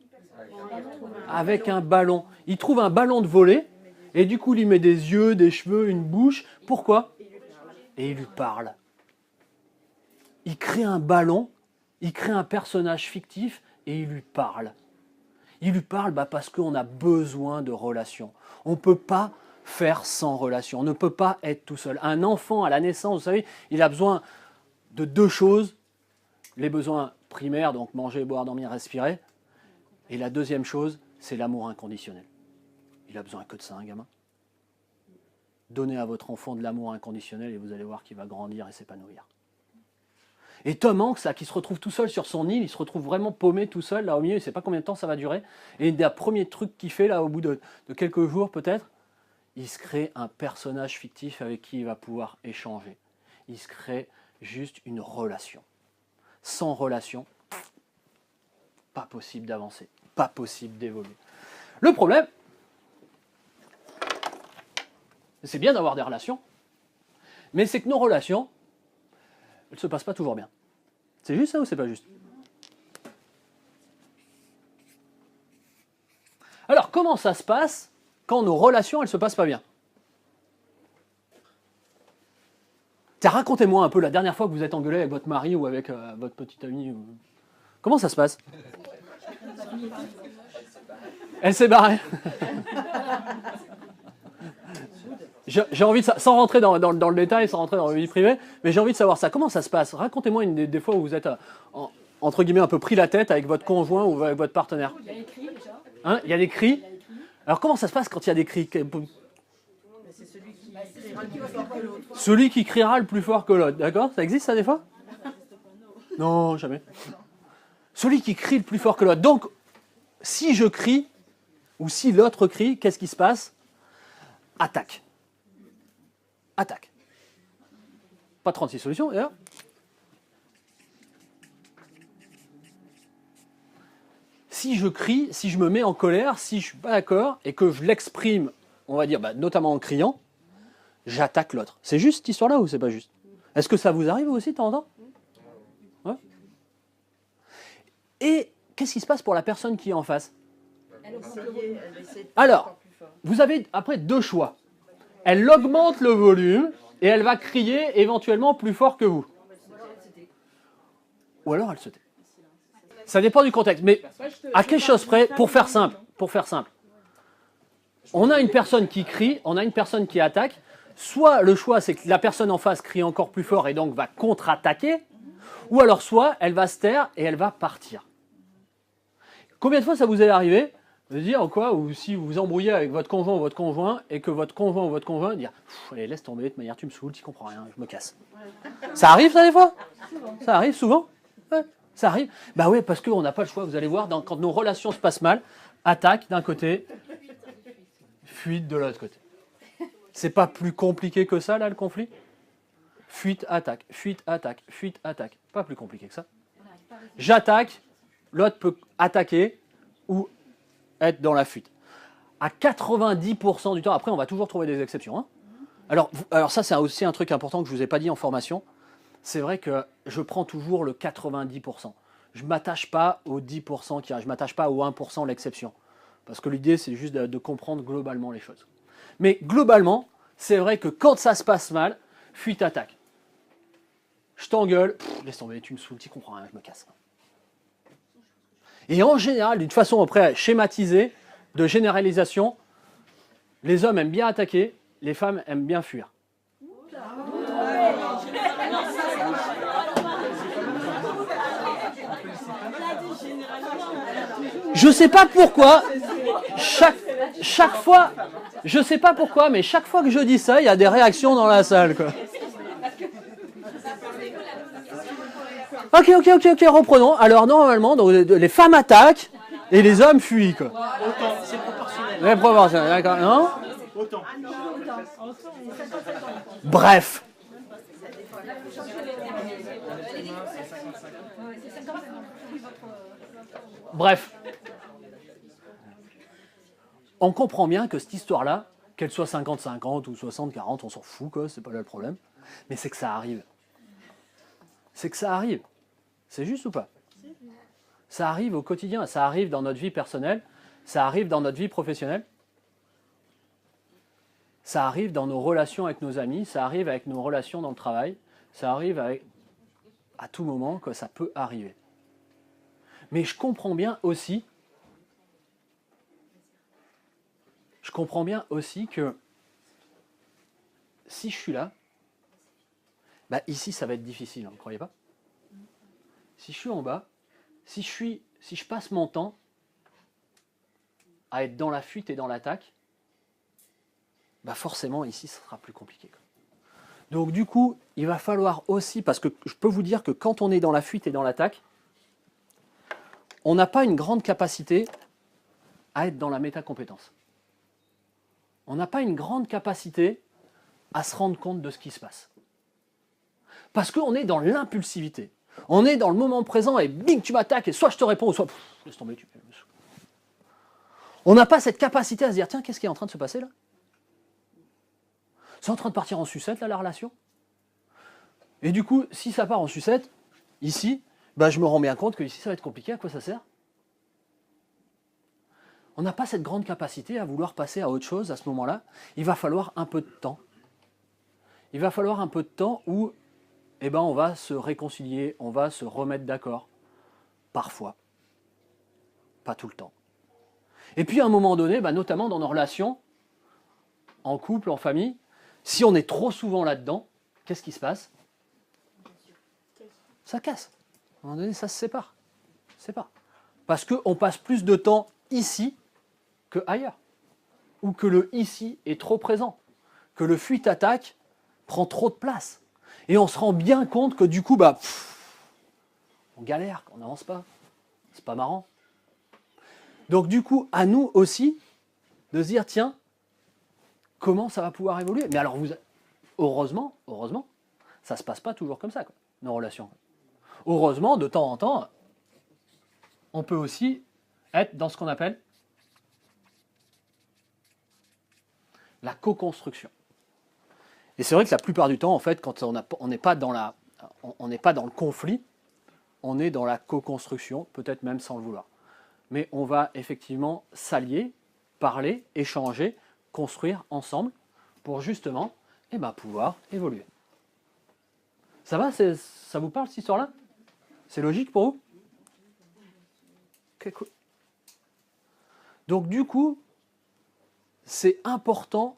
Avec un ballon. Il trouve un ballon de volley, et du coup, il lui met des yeux, des cheveux, une bouche. Pourquoi? Et il lui parle. Il crée un ballon, il crée un personnage fictif, et il lui parle. Il lui parle parce qu'on a besoin de relations. On ne peut pas faire sans relation. On ne peut pas être tout seul. Un enfant, à la naissance, vous savez, il a besoin de deux choses. Les besoins primaires, donc manger, boire, dormir, respirer. Et la deuxième chose, c'est l'amour inconditionnel. Il a besoin que de ça, un gamin. Donnez à votre enfant de l'amour inconditionnel et vous allez voir qu'il va grandir et s'épanouir. Et Tom Hanks, là, qui se retrouve tout seul sur son île, il se retrouve vraiment paumé tout seul, là au milieu, il ne sait pas combien de temps ça va durer. Et un des premiers trucs qu'il fait, là, au bout de quelques jours peut-être, il se crée un personnage fictif avec qui il va pouvoir échanger. Il se crée juste une relation. Sans relation, pas possible d'avancer, pas possible d'évoluer. Le problème, c'est bien d'avoir des relations, mais c'est que nos relations, elles ne se passent pas toujours bien. C'est juste ça ou c'est pas juste? Alors, comment ça se passe quand nos relations, elles ne se passent pas bien? Tiens, racontez-moi un peu la dernière fois que vous êtes engueulé avec votre mari ou avec votre petite amie. Comment ça se passe? Elle s'est barrée. J'ai envie de ça, sans rentrer dans le détail, sans rentrer dans la vie privée, mais j'ai envie de savoir ça. Comment ça se passe? Racontez-moi une des fois où vous êtes, entre guillemets, un peu pris la tête avec votre conjoint ou avec votre partenaire. Il y a des cris déjà. Hein, il y a des cris. Alors comment ça se passe quand il y a des cris? C'est celui qui criera le plus fort que l'autre. Celui qui criera le plus fort que l'autre, d'accord? Ça existe ça des fois? Non, jamais. Celui qui crie le plus fort que l'autre. Donc, si je crie, ou si l'autre crie, qu'est-ce qui se passe? Attaque. Attaque. Pas 36 solutions, d'ailleurs. Si je crie, si je me mets en colère, si je ne suis pas d'accord, et que je l'exprime, on va dire, notamment en criant, j'attaque l'autre. C'est juste cette histoire-là ou c'est pas juste? Est-ce que ça vous arrive aussi de temps en temps? Ouais. Et qu'est-ce qui se passe pour la personne qui est en face? Alors, vous avez après deux choix. Elle augmente le volume et elle va crier éventuellement plus fort que vous. Ou alors elle se tait. Ça dépend du contexte. Mais à quelque chose près, pour faire simple, on a une personne qui crie, on a une personne qui attaque. Soit le choix, c'est que la personne en face crie encore plus fort et donc va contre-attaquer, ou alors soit elle va se taire et elle va partir. Combien de fois ça vous est arrivé de dire quoi, ou si vous vous embrouillez avec votre conjoint ou votre conjoint et que votre conjoint ou votre conjoint dire allez laisse tomber, de toute manière tu me saoules, tu comprends rien, je me casse. Ça arrive ça des fois? Ça arrive souvent? Ouais, ça arrive. Bah oui, parce qu'on n'a pas le choix, vous allez voir, quand nos relations se passent mal, attaque d'un côté, fuite de l'autre côté. C'est pas plus compliqué que ça là le conflit? Fuite, attaque, fuite, attaque, fuite, attaque. Pas plus compliqué que ça. J'attaque, l'autre peut attaquer ou être dans la fuite. À 90% du temps, après on va toujours trouver des exceptions. Hein. Alors ça c'est aussi un truc important que je ne vous ai pas dit en formation. C'est vrai que je prends toujours le 90%. Je ne m'attache pas aux 10% qui arrivent, je ne m'attache pas au 1% l'exception. Parce que l'idée c'est juste de comprendre globalement les choses. Mais globalement, c'est vrai que quand ça se passe mal, fuite, attaque. Je t'engueule, laisse tomber, tu me saoules, tu comprends rien, je me casse. Et en général, d'une façon après schématisée, de généralisation, les hommes aiment bien attaquer, les femmes aiment bien fuir. Je sais pas pourquoi, chaque fois, je sais pas pourquoi, mais chaque fois que je dis ça, il y a des réactions dans la salle, quoi. Ok, reprenons. Alors normalement, donc, les femmes attaquent et les hommes fuient, quoi. Autant, c'est proportionnel. C'est proportionnel, d'accord, non? Autant. Bref. Bref. on comprend bien que cette histoire-là, qu'elle soit 50-50 ou 60-40, on s'en fout, quoi, c'est pas là le problème. Mais c'est que ça arrive. C'est que ça arrive. C'est juste ou pas? Ça arrive au quotidien, ça arrive dans notre vie personnelle, ça arrive dans notre vie professionnelle, ça arrive dans nos relations avec nos amis, ça arrive avec nos relations dans le travail, ça arrive à tout moment que ça peut arriver. Mais je comprends bien aussi que si je suis là, bah ici ça va être difficile, ne croyez pas? Si je suis en bas, si je passe mon temps à être dans la fuite et dans l'attaque, bah forcément ici ça sera plus compliqué. Donc du coup, il va falloir aussi, parce que je peux vous dire que quand on est dans la fuite et dans l'attaque, on n'a pas une grande capacité à être dans la métacompétence. On n'a pas une grande capacité à se rendre compte de ce qui se passe. Parce qu'on est dans l'impulsivité. On est dans le moment présent et bing, tu m'attaques et soit je te réponds ou soit laisse tomber. On n'a pas cette capacité à se dire tiens, qu'est-ce qui est en train de se passer là? C'est en train de partir en sucette là la relation? Et du coup, si ça part en sucette, ici, bah, je me rends bien compte que ici ça va être compliqué, à quoi ça sert? On n'a pas cette grande capacité à vouloir passer à autre chose à ce moment-là. Il va falloir un peu de temps. Il va falloir un peu de temps où eh ben, on va se réconcilier, on va se remettre d'accord. Parfois. Pas tout le temps. Et puis à un moment donné, bah, notamment dans nos relations, en couple, en famille, si on est trop souvent là-dedans, qu'est-ce qui se passe? Ça casse. À un moment donné, ça se sépare. Parce qu'on passe plus de temps ici que ailleurs. Ou que le ici est trop présent. Que le fuite-attaque prend trop de place. Et on se rend bien compte que du coup, bah, on galère, on n'avance pas. C'est pas marrant. Donc du coup, à nous aussi de se dire, tiens, comment ça va pouvoir évoluer? Mais alors, heureusement, ça ne se passe pas toujours comme ça, quoi, nos relations. Heureusement, de temps en temps, on peut aussi être dans ce qu'on appelle la co-construction. Et c'est vrai que la plupart du temps, en fait, quand on n'est pas dans le conflit, on est dans la co-construction, peut-être même sans le vouloir. Mais on va effectivement s'allier, parler, échanger, construire ensemble pour justement pouvoir évoluer. Ça va? Ça vous parle cette histoire-là? C'est logique pour vous? Okay, cool. Donc du coup, c'est important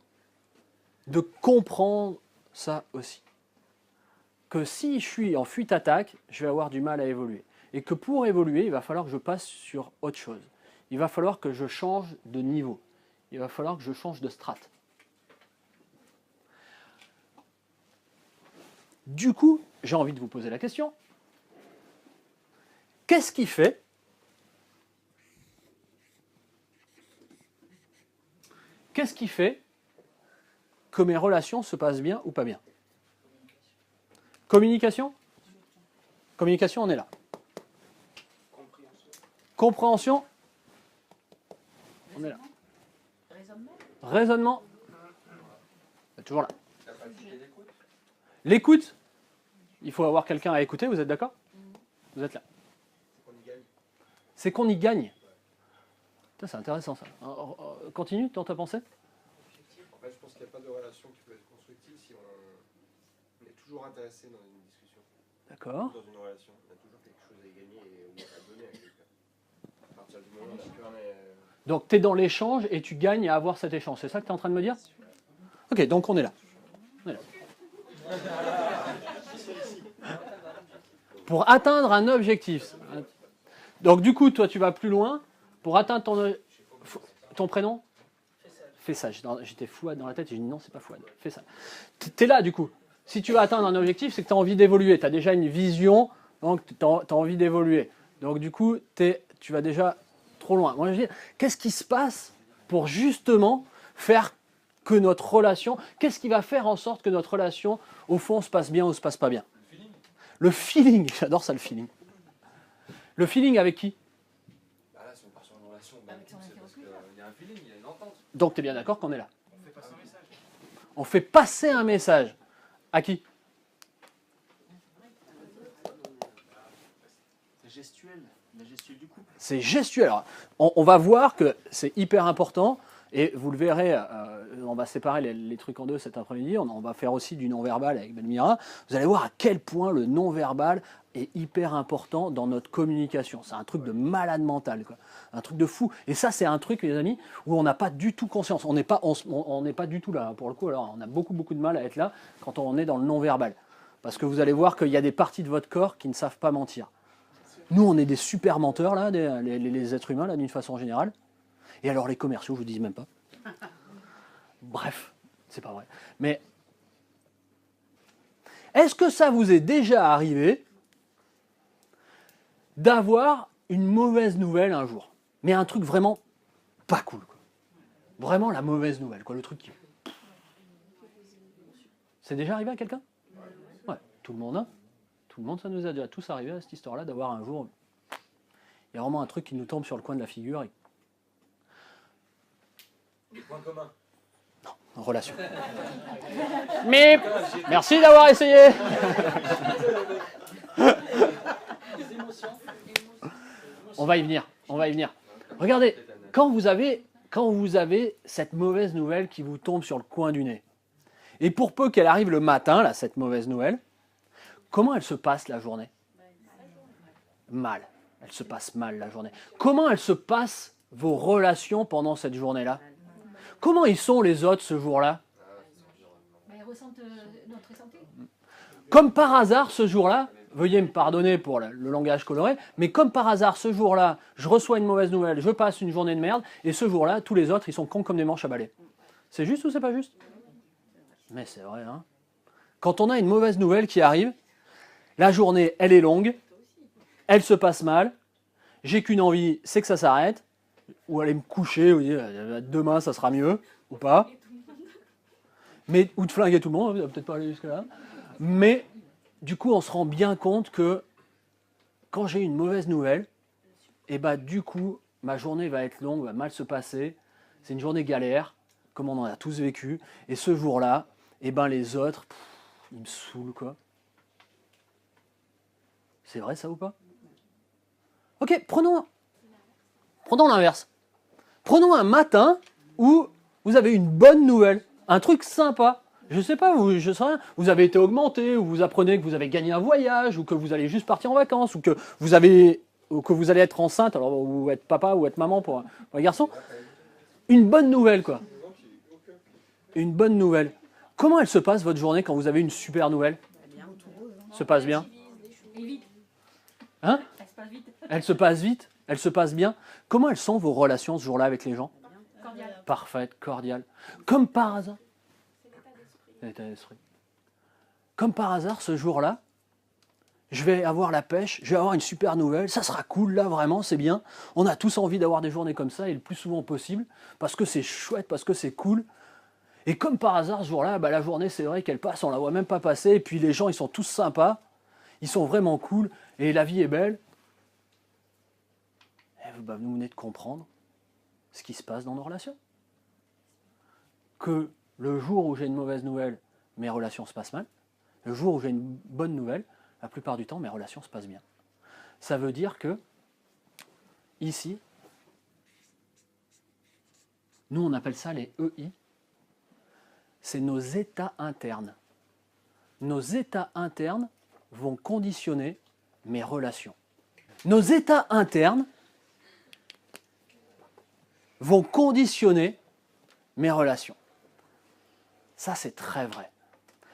de comprendre ça aussi. Que si je suis en fuite-attaque, je vais avoir du mal à évoluer. Et que pour évoluer, il va falloir que je passe sur autre chose. Il va falloir que je change de niveau. Il va falloir que je change de strate. Du coup, j'ai envie de vous poser la question. Qu'est-ce qui fait que mes relations se passent bien ou pas bien? Communication? Communication, on est là. Compréhension? On est là. Raisonnement? Toujours là. L'écoute? Il faut avoir quelqu'un à écouter, vous êtes d'accord? Vous êtes là. C'est qu'on y gagne. C'est intéressant ça. Continue dans ta pensée. En fait, je pense qu'il n'y a pas de relation qui peut être constructive si on est toujours intéressé dans une discussion. D'accord. Dans une relation, on a toujours quelque chose à gagner et à donner à quelqu'un. À partir du moment où chacun est... Donc tu es dans l'échange et tu gagnes à avoir cet échange. C'est ça que tu es en train de me dire? Ok, donc on est là. On est là. Pour atteindre un objectif. Donc du coup, toi tu vas plus loin. Pour atteindre ton prénom? Fessal. J'étais Fouad dans la tête et j'ai dit non, c'est pas Fouad. Fessal. Tu es là du coup. Si tu veux atteindre un objectif, c'est que tu as envie d'évoluer. Tu as déjà une vision, donc tu as envie d'évoluer. Donc du coup, tu vas déjà trop loin. Moi, je veux dire, qu'est-ce qui se passe pour justement faire que notre relation, qu'est-ce qui va faire en sorte que notre relation, au fond, se passe bien ou se passe pas bien? Le feeling. J'adore ça, le feeling. Le feeling avec qui? Bah là, si on part sur une relation, c'est parce qu'il Il y a un feeling, il y a une entente. Donc tu es bien d'accord qu'on est là. On fait passer un message. À qui? C'est gestuel, la gestuelle du couple. C'est gestuel. Alors, on va voir que c'est hyper important. Et vous le verrez, on va séparer les trucs en deux cet après-midi. On va faire aussi du non-verbal avec Belmira. Vous allez voir à quel point le non-verbal est hyper important dans notre communication. C'est un truc de malade mental, quoi. Un truc de fou. Et ça, c'est un truc, les amis, où on n'a pas du tout conscience. On n'est pas du tout là, pour le coup. Alors, on a beaucoup de mal à être là quand on est dans le non-verbal. Parce que vous allez voir qu'il y a des parties de votre corps qui ne savent pas mentir. Nous, on est des super menteurs, là, les êtres humains, là, d'une façon générale. Et alors les commerciaux, je vous dis même pas. Bref, c'est pas vrai. Mais est-ce que ça vous est déjà arrivé d'avoir une mauvaise nouvelle un jour? Mais un truc vraiment pas cool, quoi. Vraiment la mauvaise nouvelle, quoi, le truc qui... C'est déjà arrivé à quelqu'un? Ouais, tout le monde, hein. Tout le monde, ça nous a déjà tous arrivé à cette histoire-là, d'avoir un jour... Il y a vraiment un truc qui nous tombe sur le coin de la figure et... Point commun. En relation. Mais merci d'avoir essayé. On va y venir. Regardez, quand vous avez cette mauvaise nouvelle qui vous tombe sur le coin du nez, et pour peu qu'elle arrive le matin, là, cette mauvaise nouvelle, comment elle se passe la journée? Mal. Elle se passe mal la journée. Comment elle se passe vos relations pendant cette journée-là? Comment ils sont les autres ce jour-là? Ils ressentent notre ressenti. Comme par hasard ce jour-là, veuillez me pardonner pour le langage coloré, mais comme par hasard ce jour-là, je reçois une mauvaise nouvelle, je passe une journée de merde, et ce jour-là, tous les autres, ils sont cons comme des manches à balai. C'est juste ou c'est pas juste? Mais c'est vrai, hein. Quand on a une mauvaise nouvelle qui arrive, la journée, elle est longue, elle se passe mal, j'ai qu'une envie, c'est que ça s'arrête, ou aller me coucher, ou dire demain ça sera mieux, ou pas. Mais, ou de flinguer tout le monde, on va peut-être pas aller jusque-là. Mais du coup, on se rend bien compte que quand j'ai une mauvaise nouvelle, et bah du coup, ma journée va être longue, va mal se passer. C'est une journée galère, comme on en a tous vécu. Et ce jour-là, et ben les autres, ils me saoulent, quoi. C'est vrai ça ou pas? Ok, prenons l'inverse. Prenons un matin où vous avez une bonne nouvelle, un truc sympa. Je sais pas, je sais rien. Vous avez été augmenté, ou vous apprenez que vous avez gagné un voyage, ou que vous allez juste partir en vacances, ou que vous allez être enceinte, alors ou être papa ou être maman pour un garçon. Une bonne nouvelle, quoi. Une bonne nouvelle. Comment elle se passe votre journée quand vous avez une super nouvelle? Se passe bien? Et vite. Hein? Elle se passe vite. Elle se passe vite? Elle se passe bien? Comment elles sont vos relations ce jour-là avec les gens? Cordial. Parfaite, cordiale. Comme par hasard. L'état d'esprit. Comme par hasard, ce jour-là, je vais avoir la pêche, je vais avoir une super nouvelle, ça sera cool, là, vraiment, c'est bien. On a tous envie d'avoir des journées comme ça, et le plus souvent possible, parce que c'est chouette, parce que c'est cool. Et comme par hasard, ce jour-là, bah, la journée, c'est vrai qu'elle passe, on la voit même pas passer, et puis les gens, ils sont tous sympas, ils sont vraiment cool, et la vie est belle. Et bah, vous venez de comprendre ce qui se passe dans nos relations. Que le jour où j'ai une mauvaise nouvelle, mes relations se passent mal. Le jour où j'ai une bonne nouvelle, la plupart du temps, mes relations se passent bien. Ça veut dire que, ici, nous on appelle ça les EI, c'est nos états internes. Nos états internes vont conditionner mes relations. Nos états internes vont conditionner mes relations. Ça, c'est très vrai.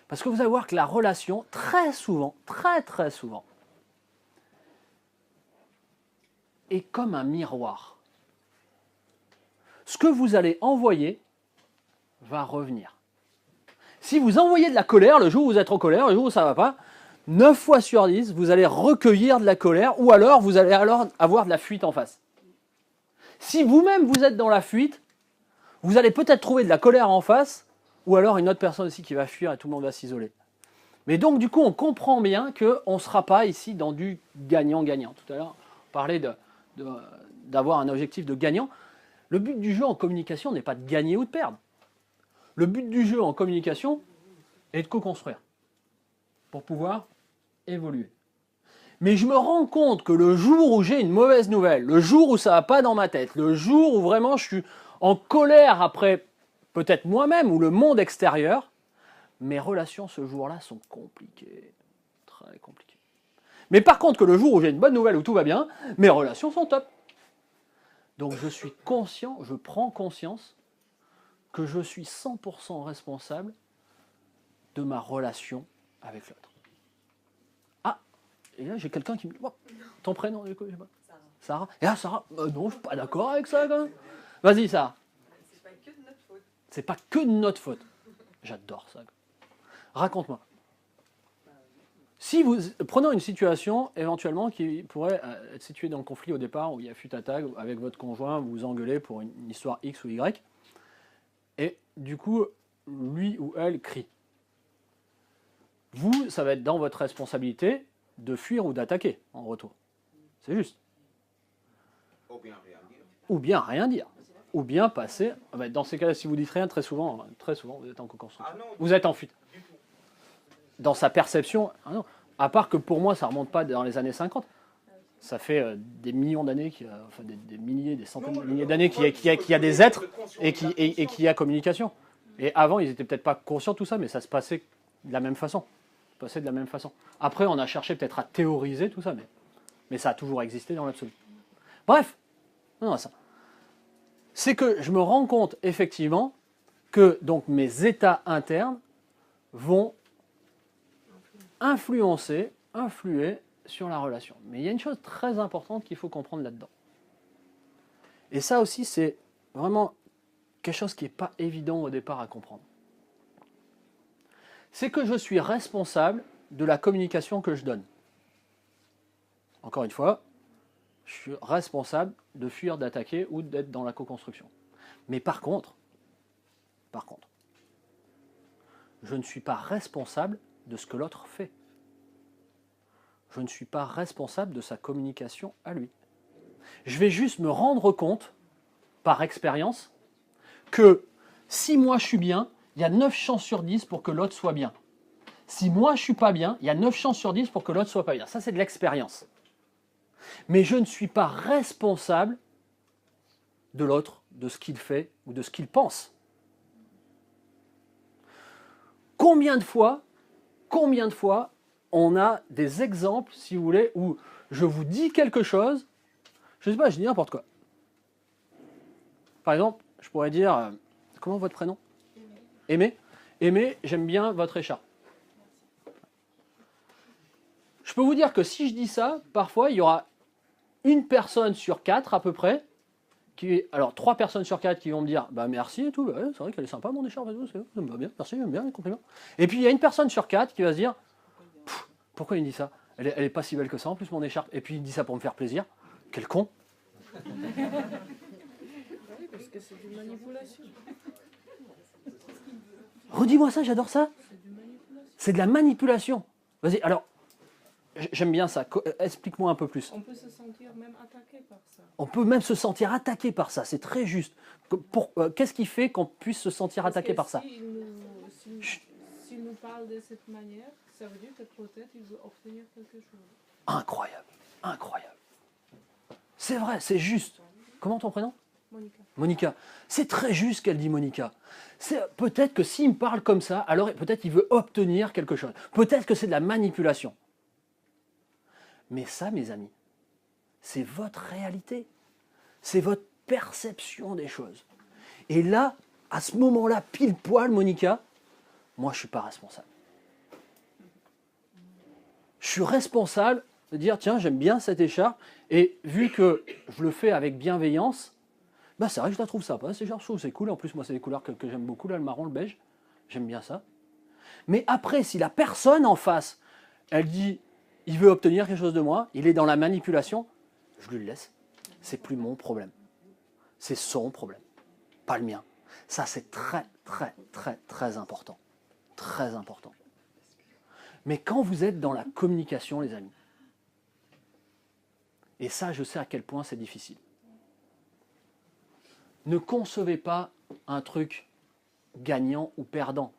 Parce que vous allez voir que la relation, très souvent, très souvent, est comme un miroir. Ce que vous allez envoyer va revenir. Si vous envoyez de la colère, le jour où vous êtes en colère, le jour où ça ne va pas, 9 fois sur 10, vous allez recueillir de la colère, ou alors vous allez avoir de la fuite en face. Si vous-même vous êtes dans la fuite, vous allez peut-être trouver de la colère en face, ou alors une autre personne aussi qui va fuir et tout le monde va s'isoler. Mais donc du coup, on comprend bien qu'on ne sera pas ici dans du gagnant-gagnant. Tout à l'heure, on parlait d'avoir un objectif de gagnant. Le but du jeu en communication n'est pas de gagner ou de perdre. Le but du jeu en communication est de co-construire pour pouvoir évoluer. Mais je me rends compte que le jour où j'ai une mauvaise nouvelle, le jour où ça va pas dans ma tête, le jour où vraiment je suis en colère après peut-être moi-même ou le monde extérieur, mes relations ce jour-là sont compliquées, très compliquées. Mais par contre que le jour où j'ai une bonne nouvelle, où tout va bien, mes relations sont top. Donc je suis conscient, je prends conscience que je suis 100% responsable de ma relation avec l'autre. Ah, et là j'ai quelqu'un qui me dit, oh, ton prénom, je sais pas. Sarah. Et là Sarah, non, je suis pas d'accord avec ça quand même. Vas-y Sarah. C'est pas que de notre faute. C'est pas que de notre faute. J'adore ça. Raconte-moi. Si vous prenons une situation éventuellement qui pourrait être située dans le conflit au départ, où il y a fut attaque avec votre conjoint, vous vous engueulez pour une histoire X ou Y, et du coup, lui ou elle crie. Vous, ça va être dans votre responsabilité de fuir ou d'attaquer en retour. C'est juste. Ou bien rien dire. Ou bien rien dire. Ou bien passer. Dans ces cas-là, si vous dites rien, très souvent, vous êtes en co-construction. Ah non, Vous êtes en fuite. du tout. Dans sa perception, ah non. À part que pour moi, ça ne remonte pas dans les années 50. Ça fait des millions d'années, enfin des milliers, des centaines de milliers d'années qu'il y a des êtres et qu'il y a communication. Et avant, ils n'étaient peut-être pas conscients de tout ça, mais ça se passait de la même façon. Après, on a cherché peut-être à théoriser tout ça, mais ça a toujours existé dans l'absolu. Bref, non, ça. C'est que je me rends compte effectivement que donc mes états internes vont influer sur la relation. Mais il y a une chose très importante qu'il faut comprendre là-dedans. Et ça aussi, c'est vraiment quelque chose qui n'est pas évident au départ à comprendre. C'est que je suis responsable de la communication que je donne. Encore une fois, je suis responsable de fuir, d'attaquer ou d'être dans la co-construction. Mais par contre, je ne suis pas responsable de ce que l'autre fait. Je ne suis pas responsable de sa communication à lui. Je vais juste me rendre compte, par expérience, que si moi je suis bien, il y a 9 chances sur 10 pour que l'autre soit bien. Si moi je ne suis pas bien, il y a 9 chances sur 10 pour que l'autre soit pas bien. Ça, c'est de l'expérience. Mais je ne suis pas responsable de l'autre, de ce qu'il fait ou de ce qu'il pense. Combien de fois on a des exemples, si vous voulez, où je vous dis quelque chose, je ne sais pas, je dis n'importe quoi. Par exemple, je pourrais dire, comment votre prénom ? Aimé. Aimé, j'aime bien votre écharpe. Je peux vous dire que si je dis ça, parfois il y aura une personne sur 4 à peu près, alors 3 personnes sur 4 qui vont me dire bah merci et tout, bah, ouais, c'est vrai qu'elle est sympa mon écharpe et tout, ça me va bien, merci, j'aime bien les compliments. Et puis il y a une personne sur 4 qui va se dire pourquoi il me dit ça ? Elle est pas si belle que ça en plus mon écharpe. Et puis il dit ça pour me faire plaisir. Quel con. Parce que c'est une manipulation. Redis-moi ça, j'adore ça. C'est de la manipulation. Vas-y, alors, j'aime bien ça. Explique-moi un peu plus. On peut se sentir même attaqué par ça. On peut même se sentir attaqué par ça, c'est très juste. Qu'est-ce qui fait qu'on puisse se sentir attaqué par ça ? S'il nous parle de cette manière, ça veut dire que peut-être il veut obtenir quelque chose. Incroyable, incroyable. C'est vrai, c'est juste. Comment ton prénom ? Monica. Monica. C'est très juste ce qu'elle dit, Monica. Peut-être que s'il me parle comme ça, alors peut-être il veut obtenir quelque chose. Peut-être que c'est de la manipulation. Mais ça, mes amis, c'est votre réalité. C'est votre perception des choses. Et là, à ce moment-là, pile poil, Monica, moi, je ne suis pas responsable. Je suis responsable de dire, tiens, j'aime bien cette écharpe, et vu que je le fais avec bienveillance, bah c'est vrai que je la trouve sympa, cette écharpe, je trouve c'est cool. En plus, moi, c'est des couleurs que j'aime beaucoup, là, le marron, le beige. J'aime bien ça. Mais après, si la personne en face, elle dit, il veut obtenir quelque chose de moi, il est dans la manipulation, je lui le laisse. C'est plus mon problème. C'est son problème, pas le mien. Ça, c'est très, très, très, très important. Très important. Mais quand vous êtes dans la communication, les amis, et ça, je sais à quel point c'est difficile. Ne concevez pas un truc gagnant ou perdant.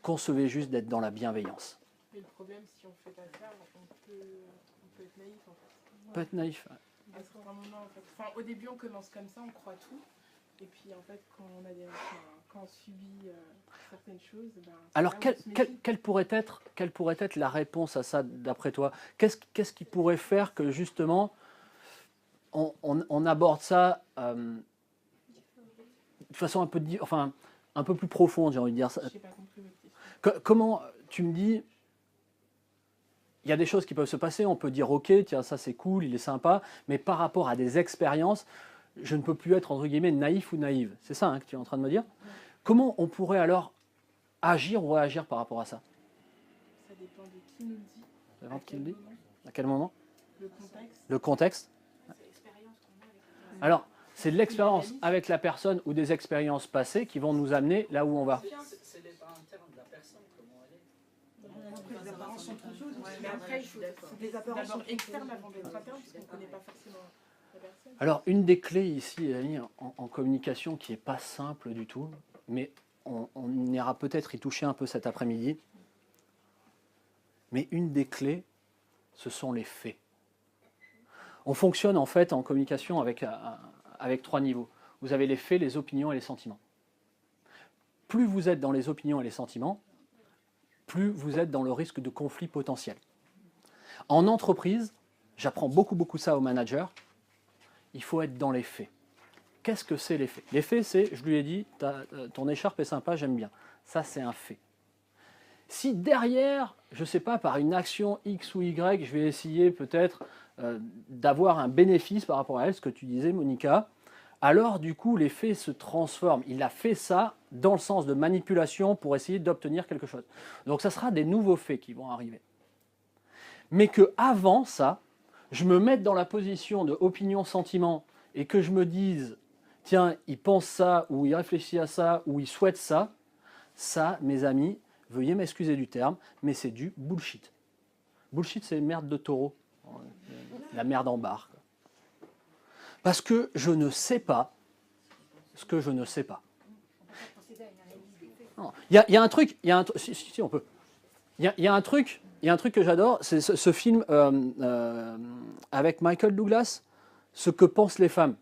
Concevez juste d'être dans la bienveillance. Mais le problème, si on ne fait pas ça, on peut être naïf en fait. Peut être naïf. À certains moments, en fait. Enfin, au début, on commence comme ça, on croit tout. Et puis, en fait, quand quand on subit certaines choses, ben, Alors, là où quelle, on se quelle- méfie. quelle pourrait être la réponse à ça, d'après toi? Qu'est-ce qui pourrait faire que, justement, on aborde ça de façon un peu, un peu plus profonde, j'ai envie de dire ça. J'ai pas compris votre question. Comment tu me dis, il y a des choses qui peuvent se passer, on peut dire ok, tiens, ça c'est cool, il est sympa, mais par rapport à des expériences, je ne peux plus être entre guillemets naïf ou naïve. C'est ça que tu es en train de me dire? Comment on pourrait alors agir ou réagir par rapport à ça? Ça dépend de qui nous le dit. Ça dépend de qui le quel dit? moment, À quel moment? le contexte. Le contexte? C'est l'expérience qu'on a avec la Alors, c'est de l'expérience avec la personne ou des expériences passées qui vont nous amener là où on va. C'est les paramètres de la personne, comment elle est. Après, les apparences sont toutes choses. Mais après, il faut C'est des apparences d'abord sont externe avant d'être interne, parce qu'on ne connaît pas forcément la personne. Alors, une des clés ici, Elanie, en communication qui n'est pas simple du tout, mais on ira peut-être y toucher un peu cet après-midi. Mais une des clés, ce sont les faits. On fonctionne en fait en communication avec 3 niveaux. Vous avez les faits, les opinions et les sentiments. Plus vous êtes dans les opinions et les sentiments, plus vous êtes dans le risque de conflit potentiel. En entreprise, j'apprends beaucoup ça aux managers, il faut être dans les faits. Qu'est-ce que c'est les faits? Les faits, c'est, je lui ai dit, ton écharpe est sympa, j'aime bien. Ça, c'est un fait. Si derrière, je ne sais pas, par une action X ou Y, je vais essayer peut-être d'avoir un bénéfice par rapport à elle, ce que tu disais, Monica, alors du coup, les faits se transforment. Il a fait ça dans le sens de manipulation pour essayer d'obtenir quelque chose. Donc, ça sera des nouveaux faits qui vont arriver. Mais qu'avant ça, je me mette dans la position de opinion-sentiment et que je me dise, tiens, il pense ça, ou il réfléchit à ça, ou il souhaite ça, ça, mes amis, veuillez m'excuser du terme, mais c'est du bullshit. Bullshit, c'est merde de taureau. La merde en barre. Parce que je ne sais pas ce que je ne sais pas. Il y a un truc, si on peut. Il y a un truc que j'adore, c'est ce film avec Michael Douglas, Ce que pensent les femmes.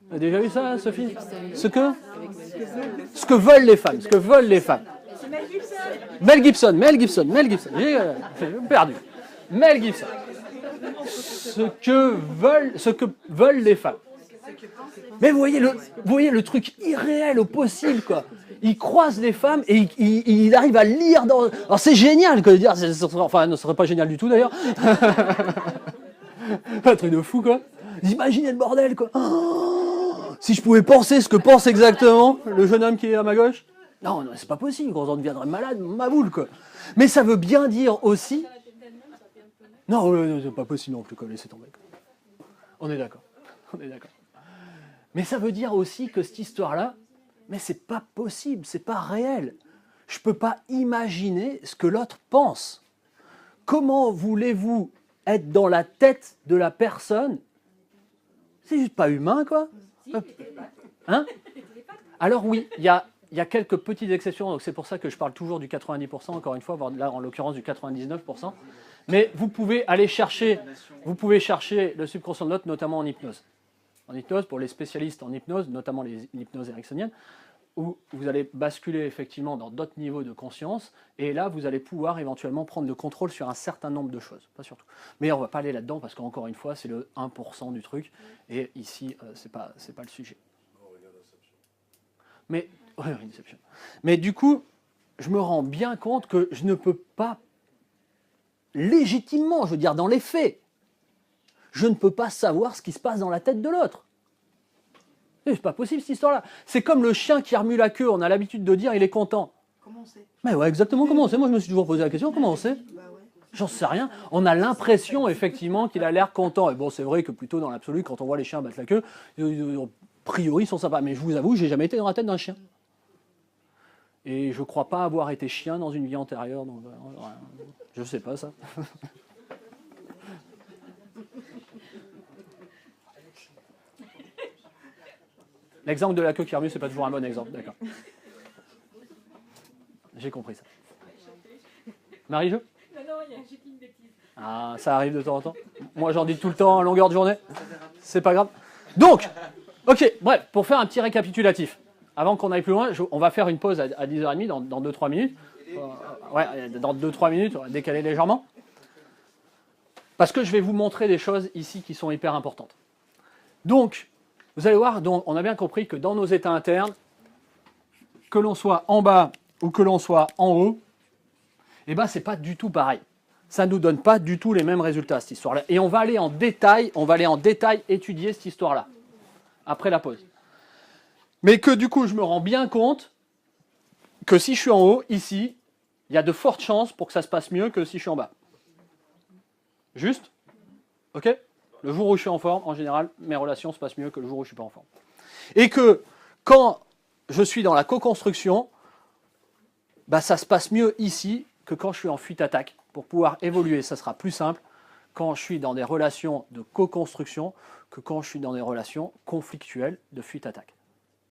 Vous avez déjà vu ça, ce film? Ce que veulent les femmes, ce que veulent les femmes. Mel Gibson. J'ai perdu. Mel Gibson. Ce que veulent les femmes. Mais vous voyez le truc irréel au possible, quoi. Il croise les femmes et il arrive à lire dans... Alors c'est génial, quoi, de dire, enfin, ce serait pas génial du tout d'ailleurs. Un truc de fou, quoi. Vous imaginez le bordel, quoi. Oh, si je pouvais penser ce que pense exactement le jeune homme qui est à ma gauche. Non, c'est pas possible, quand on deviendrait malade, ma boule, quoi. Mais ça veut bien dire aussi... Non, c'est pas possible non plus, quoi. Laissez tomber. On est d'accord. Mais ça veut dire aussi que cette histoire-là, mais c'est pas possible, c'est pas réel. Je peux pas imaginer ce que l'autre pense. Comment voulez-vous être dans la tête de la personne? C'est juste pas humain, quoi. Hein? Alors oui, il y a quelques petites exceptions, donc c'est pour ça que je parle toujours du 90%, encore une fois, voire là en l'occurrence du 99%. Mais vous pouvez aller chercher, le subconscient de l'autre, notamment en hypnose. En hypnose, pour les spécialistes en hypnose, notamment l'hypnose ericksonienne, où vous allez basculer effectivement dans d'autres niveaux de conscience, et là, vous allez pouvoir éventuellement prendre le contrôle sur un certain nombre de choses, pas sur tout. Mais on ne va pas aller là-dedans, parce qu'encore une fois, c'est le 1% du truc, et ici, c'est pas le sujet. Mais, ouais, Inception. Mais du coup, je me rends bien compte que je ne peux pas, légitimement, je veux dire, dans les faits, je ne peux pas savoir ce qui se passe dans la tête de l'autre. C'est pas possible cette histoire-là. C'est comme le chien qui remue la queue, on a l'habitude de dire il est content. Comment on sait? Mais ouais, exactement, comment on sait? Moi je me suis toujours posé la question, comment on sait? Bah ouais. J'en sais rien. On a l'impression effectivement qu'il a l'air content. Et bon, c'est vrai que plutôt dans l'absolu, quand on voit les chiens battre la queue, a priori ils sont sympas. Mais je vous avoue, j'ai jamais été dans la tête d'un chien. Et je crois pas avoir été chien dans une vie antérieure. Donc, je sais pas ça. L'exemple de la queue qui remue, c'est pas toujours un bon exemple, d'accord. J'ai compris ça. Marie-Jo? Non, non, j'ai dit une bêtise. Ah, ça arrive de temps en temps. Moi, j'en dis tout le temps à longueur de journée. C'est pas grave. Donc, ok, bref, pour faire un petit récapitulatif, avant qu'on aille plus loin, on va faire une pause à 10h30 dans 2-3 minutes. Ouais, dans 2-3 minutes, on va décaler légèrement. Parce que je vais vous montrer des choses ici qui sont hyper importantes. Donc, vous allez voir, donc, on a bien compris que dans nos états internes, que l'on soit en bas ou que l'on soit en haut, eh ben, c'est pas du tout pareil. Ça ne nous donne pas du tout les mêmes résultats, cette histoire-là. Et on va aller en détail étudier cette histoire-là, après la pause. Mais que du coup, je me rends bien compte que si je suis en haut, ici, il y a de fortes chances pour que ça se passe mieux que si je suis en bas. Juste? Ok? Le jour où je suis en forme, en général, mes relations se passent mieux que le jour où je ne suis pas en forme. Et que quand je suis dans la co-construction, bah, ça se passe mieux ici que quand je suis en fuite-attaque. Pour pouvoir évoluer, ça sera plus simple quand je suis dans des relations de co-construction que quand je suis dans des relations conflictuelles de fuite-attaque.